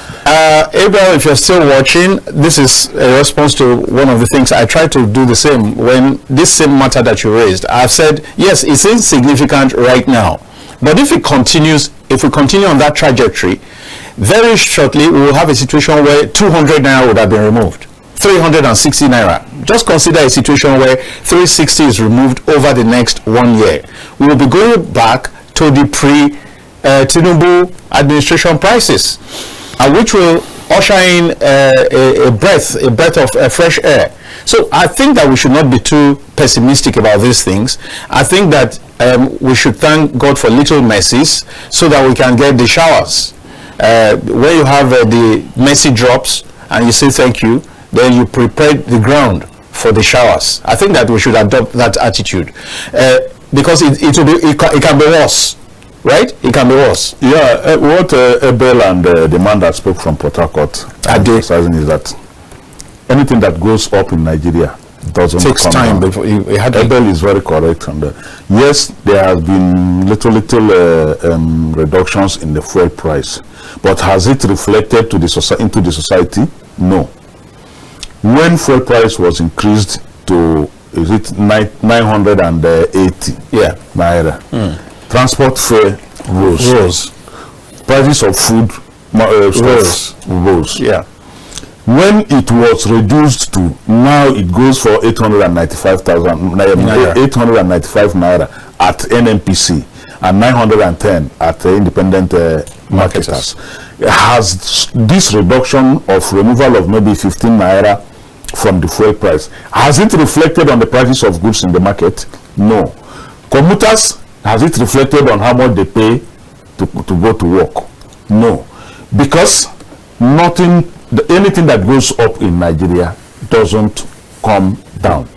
Abel, if you're still watching, this is a response to one of the things I try to do the same when this same matter that you raised. I've said, yes, it's insignificant right now. But if we continue on that trajectory, very shortly we will have a situation where 200 naira would have been removed. 360 naira. Just consider a situation where 360 is removed over the next 1 year. We will be going back to the pre-Tinubu administration prices, which will usher in a breath of fresh air. So I think that we should not be too pessimistic about these things. I think that we should thank God for little mercies so that we can get the showers. Where you have the mercy drops and you say thank you, then you prepare the ground for the showers. I think that we should adopt that attitude because it can be worse. Right? It can be worse. Yeah, what Abel and the man that spoke from Port Harcourt are emphasizing is that anything that goes up in Nigeria doesn't takes come time down. before you had Abel is very correct, and yes, there has been little reductions in the fuel price, but has it reflected to into the society? No. When fuel price was increased to 980 naira. Transport fare rose. Prices of food rose. Yeah. When it was reduced to now, it goes for 895 naira at NNPC and 910 at the independent marketers. Has this reduction of removal of maybe 15 naira from the fuel price, has it reflected on the prices of goods in the market? No. Commuters Has it reflected on how much they pay to go to work? No, because anything that goes up in Nigeria doesn't come down.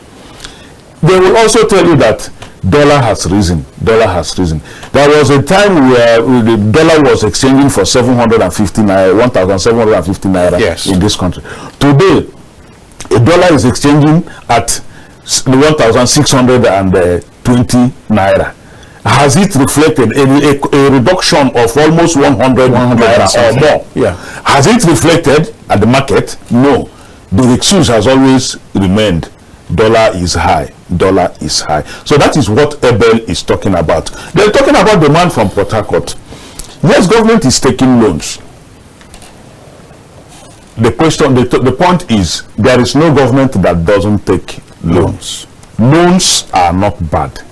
They will also tell you that dollar has risen. There was a time where the dollar was exchanging for 750 naira, 1,750 naira in this country. Today, a dollar is exchanging at 1,620 naira. Has it reflected a reduction of almost 100 naira or more? Yeah. Has it reflected at the market? No. The excuse has always remained dollar is high. So that is what Abel is talking about. They're talking about the man from Port Harcourt. Yes, government is taking loans. The point is, there is no government that doesn't take loans. Loans are not bad.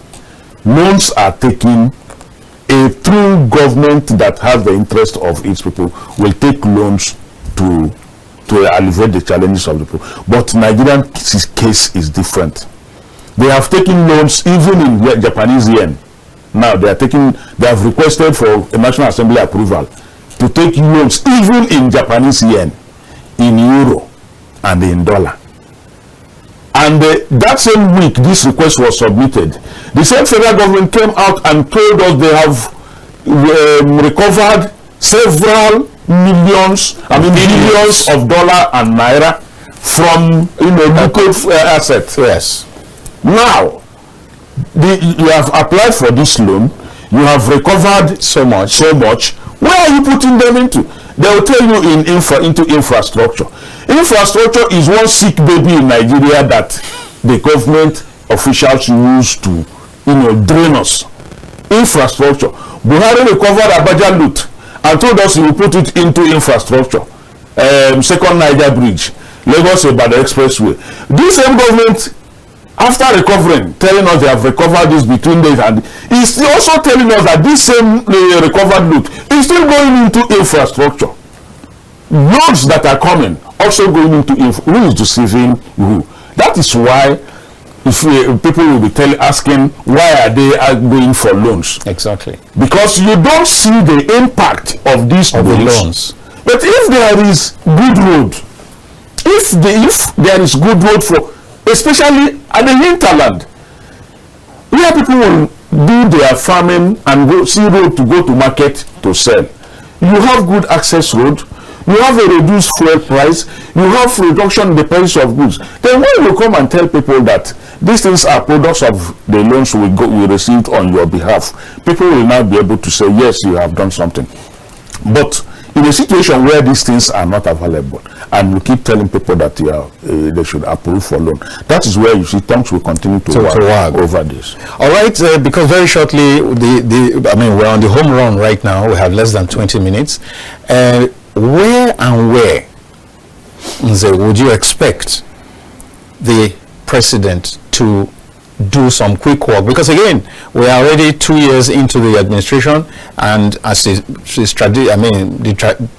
Loans are taking. A true government that has the interest of its people will take loans to alleviate the challenges of the people. But Nigerian case is different. They have taken loans even in Japanese yen. Now they have requested for a National Assembly approval to take loans even in Japanese yen, in euro, and in dollar. And that same week this request was submitted, the same federal government came out and told us they have recovered several billions of dollar and naira from liquid assets. Yes. Now, you have applied for this loan, you have recovered so much. Where are you putting them into? They will tell you into infrastructure. Infrastructure is one sick baby in Nigeria that the government officials use to, drain us. Infrastructure. Buhari recovered Abaja loot and told us he will put it into infrastructure. Second Niger Bridge, Lagos Ibadan Expressway. This same government, after recovering, telling us they have recovered this between days, and is also telling us that this same recovered loot is still going into infrastructure. Loans that are coming also going into who is deceiving who? That is why people will be asking why are they going for loans? Exactly. Because you don't see the impact of these loans. But if there is good road, if there is good road for, especially at the hinterland, where people will do their farming and see road to go to market to sell, you have good access road, you have a reduced fuel price, you have reduction in the price of goods. Then when you come and tell people that these things are products of the loans we received on your behalf, people will now be able to say, yes, you have done something. But in a situation where these things are not available, and you keep telling people that they should approve for loan, that is where you see tongues will continue to wag over this. All right, because very shortly, we're on the home run right now. We have less than 20 minutes. Where Nzeh, would you expect the president to do some quick work? Because again, we are already 2 years into the administration, and as the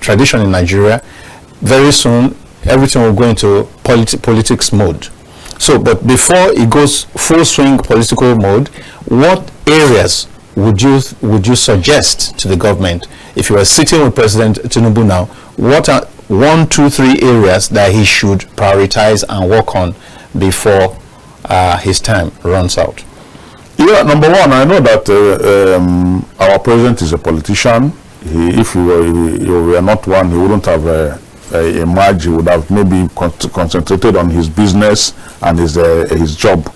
tradition in Nigeria, very soon everything will go into politics mode. So, but before it goes full swing political mode, what areas would you suggest to the government, if you were sitting with President Tinubu now, what are 1, 2, 3 areas that he should prioritize and work on before his time runs out? Yeah, number one, I know that our president is a politician. If he were not one, he wouldn't have emerged. He would have maybe concentrated on his business and his job.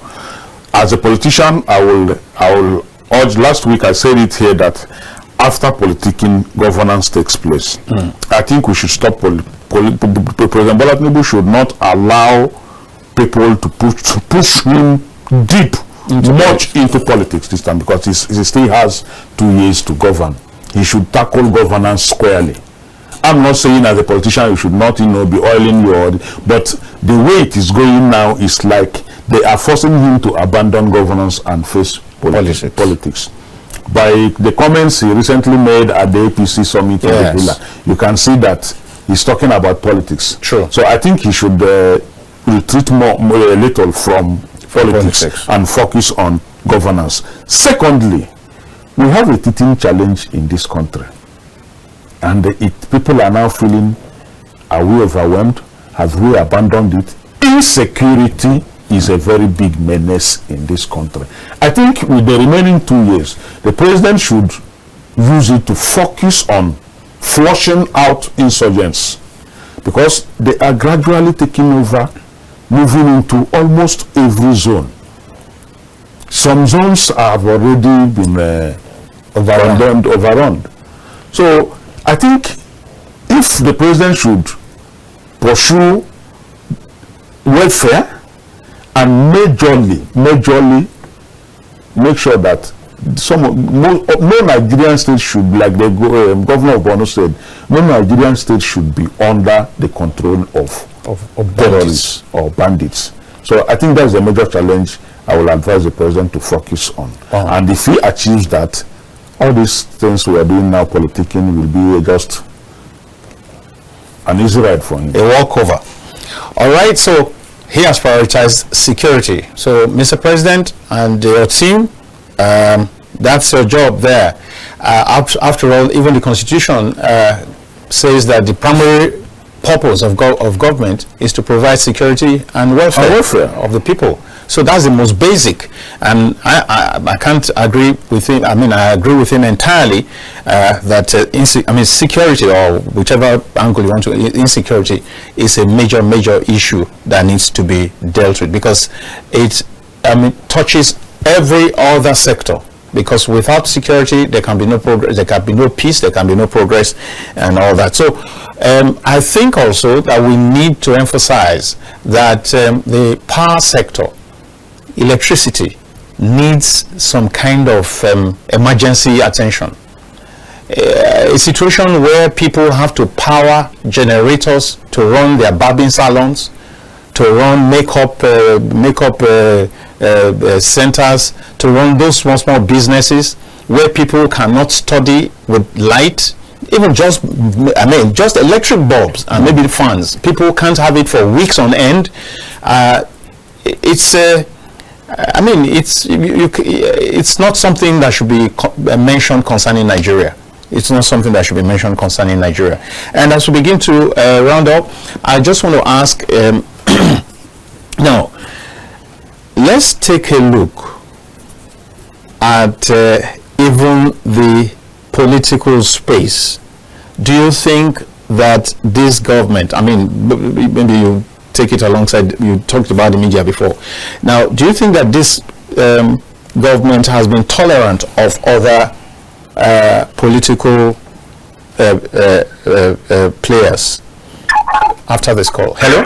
As a politician, I will urge. Last week I said it here that after politicking, governance takes place. I think we should stop. President Bola Tinubu should not allow people to push him deep into politics this time, because he still has 2 years to govern. He should tackle governance squarely. I'm not saying as a politician you should not be oiling your, but the way it is going now is like they are forcing him to abandon governance and face politics. By the comments he recently made at the APC summit in the Villa, you can see that he's talking about politics. True. So I think he should retreat a little from politics and focus on governance. Secondly, we have a teething challenge in this country, and people are now feeling, are we overwhelmed? Have we abandoned it? Insecurity is a very big menace in this country. I think with the remaining 2 years, the president should use it to focus on flushing out insurgents, because they are gradually taking over, moving into almost every zone. Some zones have already been overrun. So I think if the president should pursue welfare and majorly make sure that no Nigerian state should be, like the governor of Borno said, no Nigerian state should be under the control of terrorists or bandits. So I think that's a major challenge I will advise the president to focus on. And if he achieves that, all these things we are doing now, politicking, will be just an easy ride for him. A walkover. All right, so he has prioritized security. So, Mr. President and your team, that's your job there. After all, even the Constitution says that the primary purpose of government is to provide security and welfare of the people. So that's the most basic, and I can't agree with him. I mean, I agree with him entirely that security, or whichever angle you want to, insecurity is a major issue that needs to be dealt with, because it touches every other sector. Because without security, there can be no progress, there can be no peace, there can be no progress, and all that. So I think also that we need to emphasize that the power sector, electricity, needs some kind of emergency attention. A situation where people have to power generators to run their barbing salons, to run makeup centers, to run those small businesses where people cannot study with light, even just electric bulbs and maybe fans. People can't have it for weeks on end. It's not something that should be mentioned concerning Nigeria. It's not something that should be mentioned concerning Nigeria. And as we begin to round up, I just want to ask, now, let's take a look at even the political space. Do you think that this government, maybe you take it alongside, you talked about the media before. Now, do you think that this government has been tolerant of other political players after this call? Hello?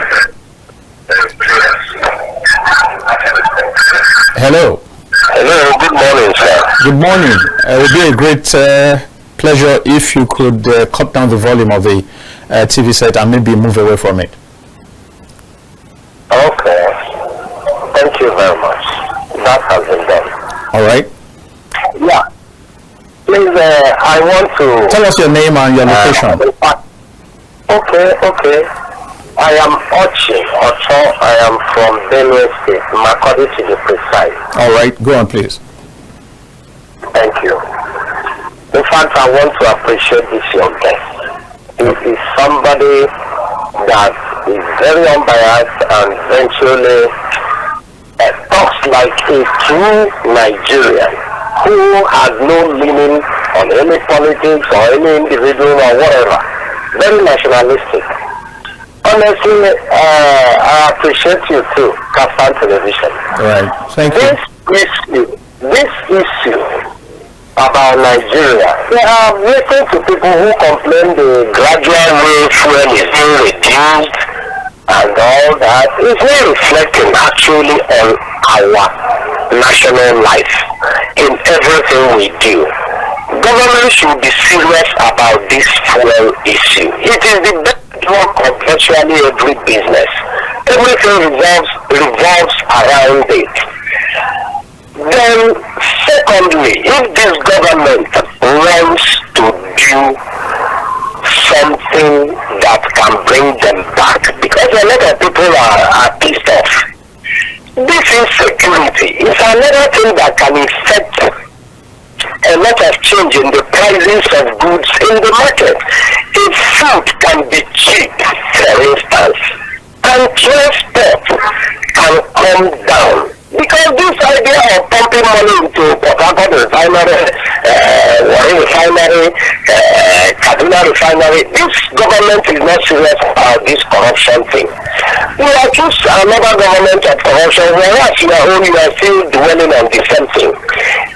Hello. Hello, good morning, sir. Good morning. It would be a great pleasure if you could cut down the volume of the TV set and maybe move away from it. Okay. Thank you very much. That has been done. All right. Yeah. Please, I want to... Tell us your name and your location. Okay. I am Ochi Ocho. I am from Benue State, Makodi to be precise. All right. Go on, please. Thank you. In fact, I want to appreciate this your guest. He is somebody that is very unbiased and eventually talks like a true Nigerian who has no leaning on any politics or any individual or whatever. Very nationalistic. Honestly, I appreciate you too, Kaftan Television. Right. Thank you. This issue about Nigeria, we have listened to people who complain the gradual rate fuel is being reduced and all that. It's not reflecting actually on our national life in everything we do. Government should be serious about this fuel issue. It is the bedrock of virtually every business. Everything revolves around it. Then, secondly, if this government wants to do something that can bring them back, because a lot of people are pissed off, this insecurity is another thing that can affect a lot of change in the prices of goods in the market. If food can be cheap, for instance, and transport can come down. Because this idea of pumping money into Port Harcourt refinery, Warri refinery, Kaduna refinery, this government is not serious about this corruption thing. We are just another government of corruption, whereas you are still dwelling on the same thing.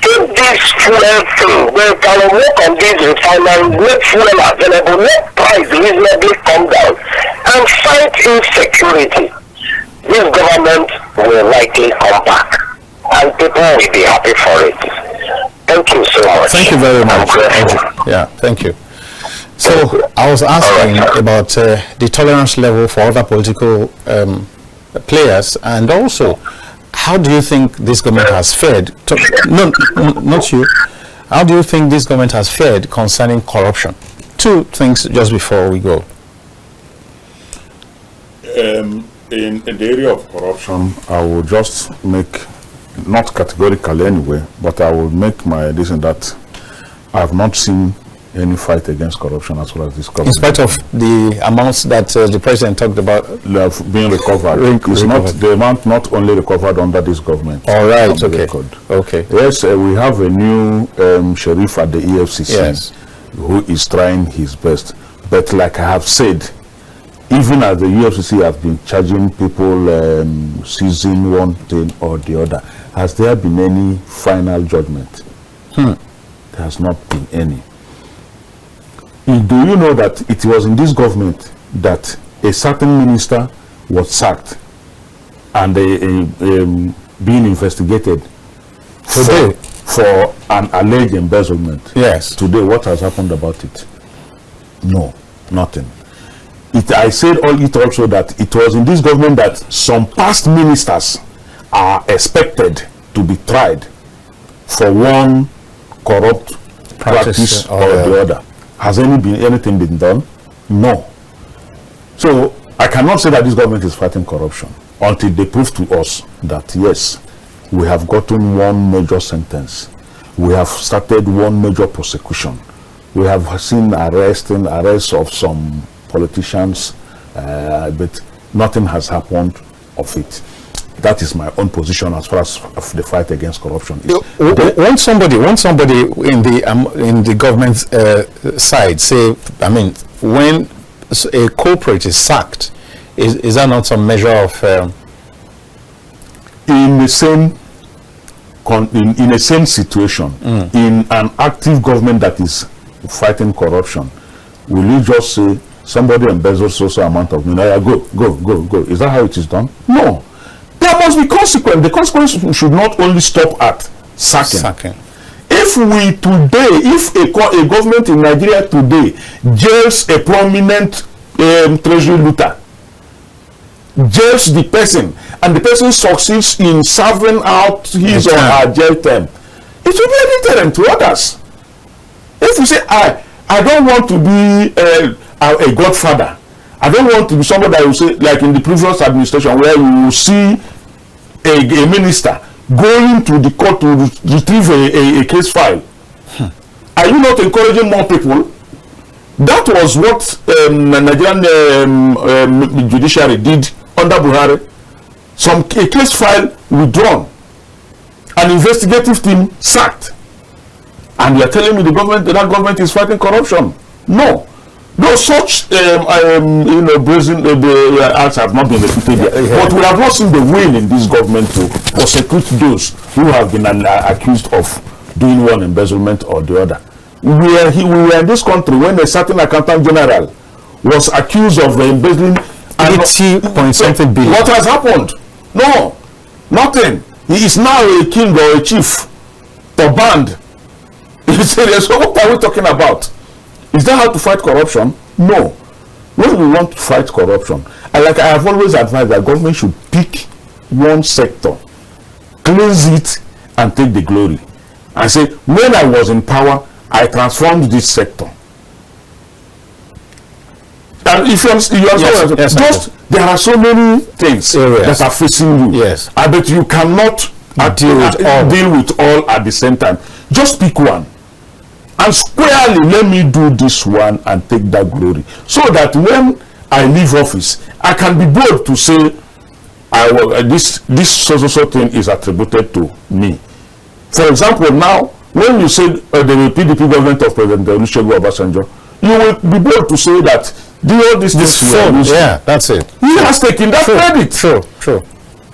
If this fuel thing, we can work on these refineries, make fuel available, make price reasonably come down, and fight insecurity, this government will likely come back, and people will be happy for it. Thank you so much. Thank you very much. Yeah, thank you. So I was asking about the tolerance level for other political players, and also how do you think this government has fared? No, not you. How do you think this government has fared concerning corruption? Two things just before we go. In the area of corruption, I will just make, not categorically anyway, but I will make my decision that I have not seen any fight against corruption as well as this government. In spite of the amounts that the president talked about being recovered, it's not the amount not only recovered under this government. All right, okay. Okay. Yes, we have a new sheriff at the EFCC who is trying his best. But like I have said, even as the EFCC have been charging people seizing one thing or the other, has there been any final judgment? There has not been any. Do you know that it was in this government that a certain minister was sacked and being investigated for an alleged embezzlement? Yes. Today, what has happened about it? No, nothing. I said it also that it was in this government that some past ministers are expected to be tried for one corrupt practice or the other. Has anything been done? No. So I cannot say that this government is fighting corruption until they prove to us that yes, we have gotten one major sentence. We have started one major prosecution. We have seen arrests of some politicians, but nothing has happened of it. That is my own position as far as the fight against corruption is. When somebody in the government side say, I mean, when a culprit is sacked, is that not some measure of in the same situation, in an active government that is fighting corruption, will you just say somebody embezzles so amount of money, go? Is that how it is done? No. There must be consequence. The consequence should not only stop at sacking. If a government in Nigeria today jails a prominent treasury looter, jails the person, and the person succeeds in serving out his or her jail term, it will be a deterrent to others. If you say, I don't want to be a godfather, I don't want to be somebody that will say, like in the previous administration, where you will see a minister going to the court to retrieve a case file. Are you not encouraging more people? That was what Nigerian judiciary did under Buhari. A case file withdrawn, an investigative team sacked, and you are telling me that government is fighting corruption? No. No such brazen acts have not been repeated yet. But we have not seen the will in this government to prosecute those who have been accused of doing one embezzlement or the other. We were in this country when a certain accountant general was accused of embezzling 80-point-something billion. What has happened? No, nothing. He is now a king or a chief or band. Serious? So what are we talking about? Is that how to fight corruption? No. When we want to fight corruption, and like I have always advised, that government should pick one sector, cleanse it, and take the glory. And say, when I was in power, I transformed this sector. And if you understand, there are so many things that are facing you. Yes. I bet you cannot deal with all at the same time. Just pick one. and squarely let me do this one and take that glory, so that when I leave office, I can be bold to say, this so thing is attributed to me. For example, now, when you say the PDP government of President Olusegun Obasanjo, you will be bold to say that all this phone, yeah, that's it. He has taken that credit. True.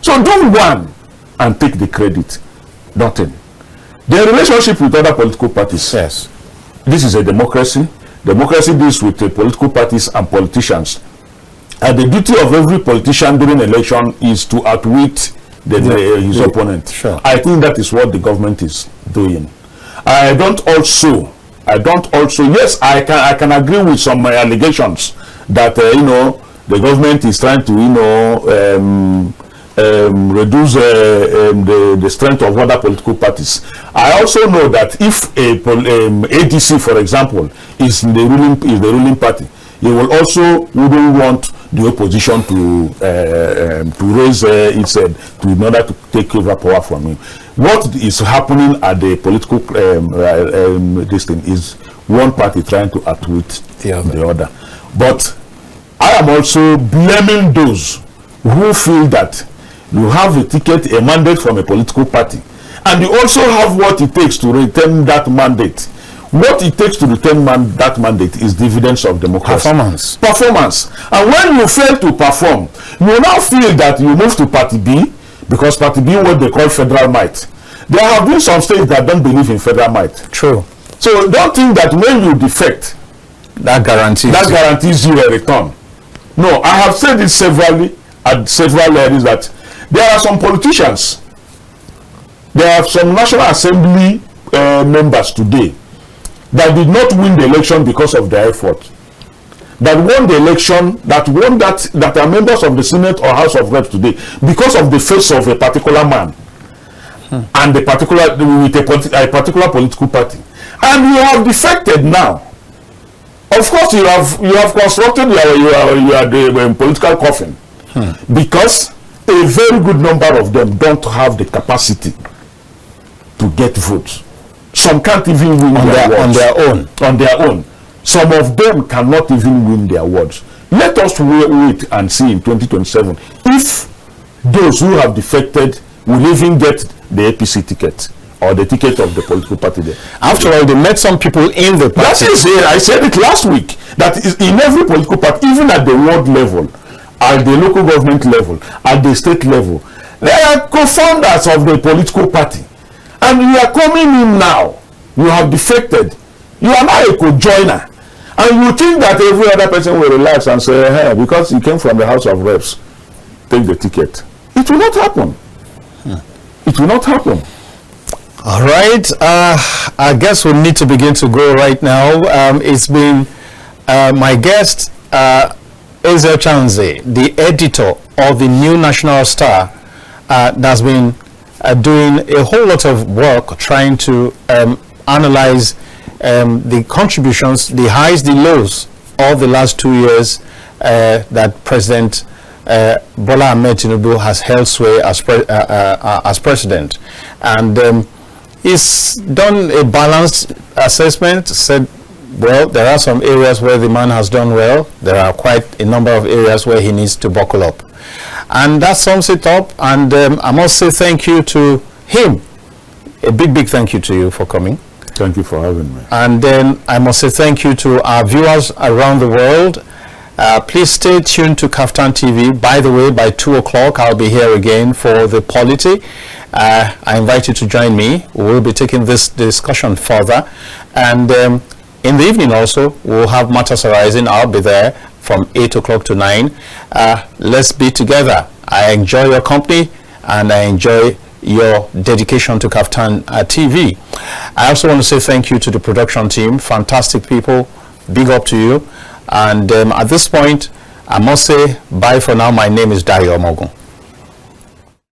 So do one and take the credit. Nothing. The relationship with other political parties. Yes. This is a democracy. Democracy deals with political parties and politicians. And the duty of every politician during election is to outwit his opponent. Sure. I think that is what the government is doing. I don't also, yes, I can agree with some allegations that, the government is trying to, reduce the strength of other political parties. I also know that if ADC, for example, is the ruling party, he will also wouldn't want the opposition to raise its head in order to take over power from him. What is happening at the political this thing is one party trying to outwit the other. But I am also blaming those who feel that you have a ticket, a mandate from a political party, and you also have what it takes to retain that mandate. What it takes to retain that mandate is dividends of democracy. Performance. And when you fail to perform, you now feel that you move to Party B, because Party B, what they call federal might. There have been some states that don't believe in federal might. True. So don't think that when you defect, that guarantees you a return. No, I have said it severally at several areas that there are some politicians, there are some National Assembly members today that did not win the election because of their effort, that won the election, that are members of the Senate or House of Reps today because of the face of a particular man and a particular political party, and you have defected now. Of course, you have constructed your political coffin, because a very good number of them don't have the capacity to get votes. Some can't even win on their own. Some of them cannot even win their wards. Let us wait and see in 2027 if those who have defected will even get the APC ticket or the ticket of the political party there. After all, they met some people in the party. I said it last week, that is in every political party, even at the ward level, at the local government level, at the state level, there are co-founders of the political party. And you are coming in now, you have defected, you are now a co-joiner, and you think that every other person will relax and say, hey, because he came from the House of Reps, take the ticket. It will not happen. It will not happen. All right, I guess we need to begin to go right now. It's been my guest, Ezeocha Nzeh, the editor of the New National Star, that's been doing a whole lot of work trying to analyze the contributions, the highs, the lows of the last 2 years that President Bola Ahmed Tinubu has held sway as president. And he's done a balanced assessment, said, well, there are some areas where the man has done well. There are quite a number of areas where he needs to buckle up. And that sums it up. And I must say thank you to him. A big thank you to you for coming. Thank you for having me. And then I must say thank you to our viewers around the world. Please stay tuned to Kaftan TV. By the way, by 2 o'clock, I'll be here again for the polity. I invite you to join me. We'll be taking this discussion further. And in the evening also, we'll have Matters Arising. I'll be there from 8 o'clock to 9. Let's be together. I enjoy your company and I enjoy your dedication to Kaftan TV. I also want to say thank you to the production team. Fantastic people. Big up to you. And at this point, I must say bye for now. My name is Dayo Omoogun.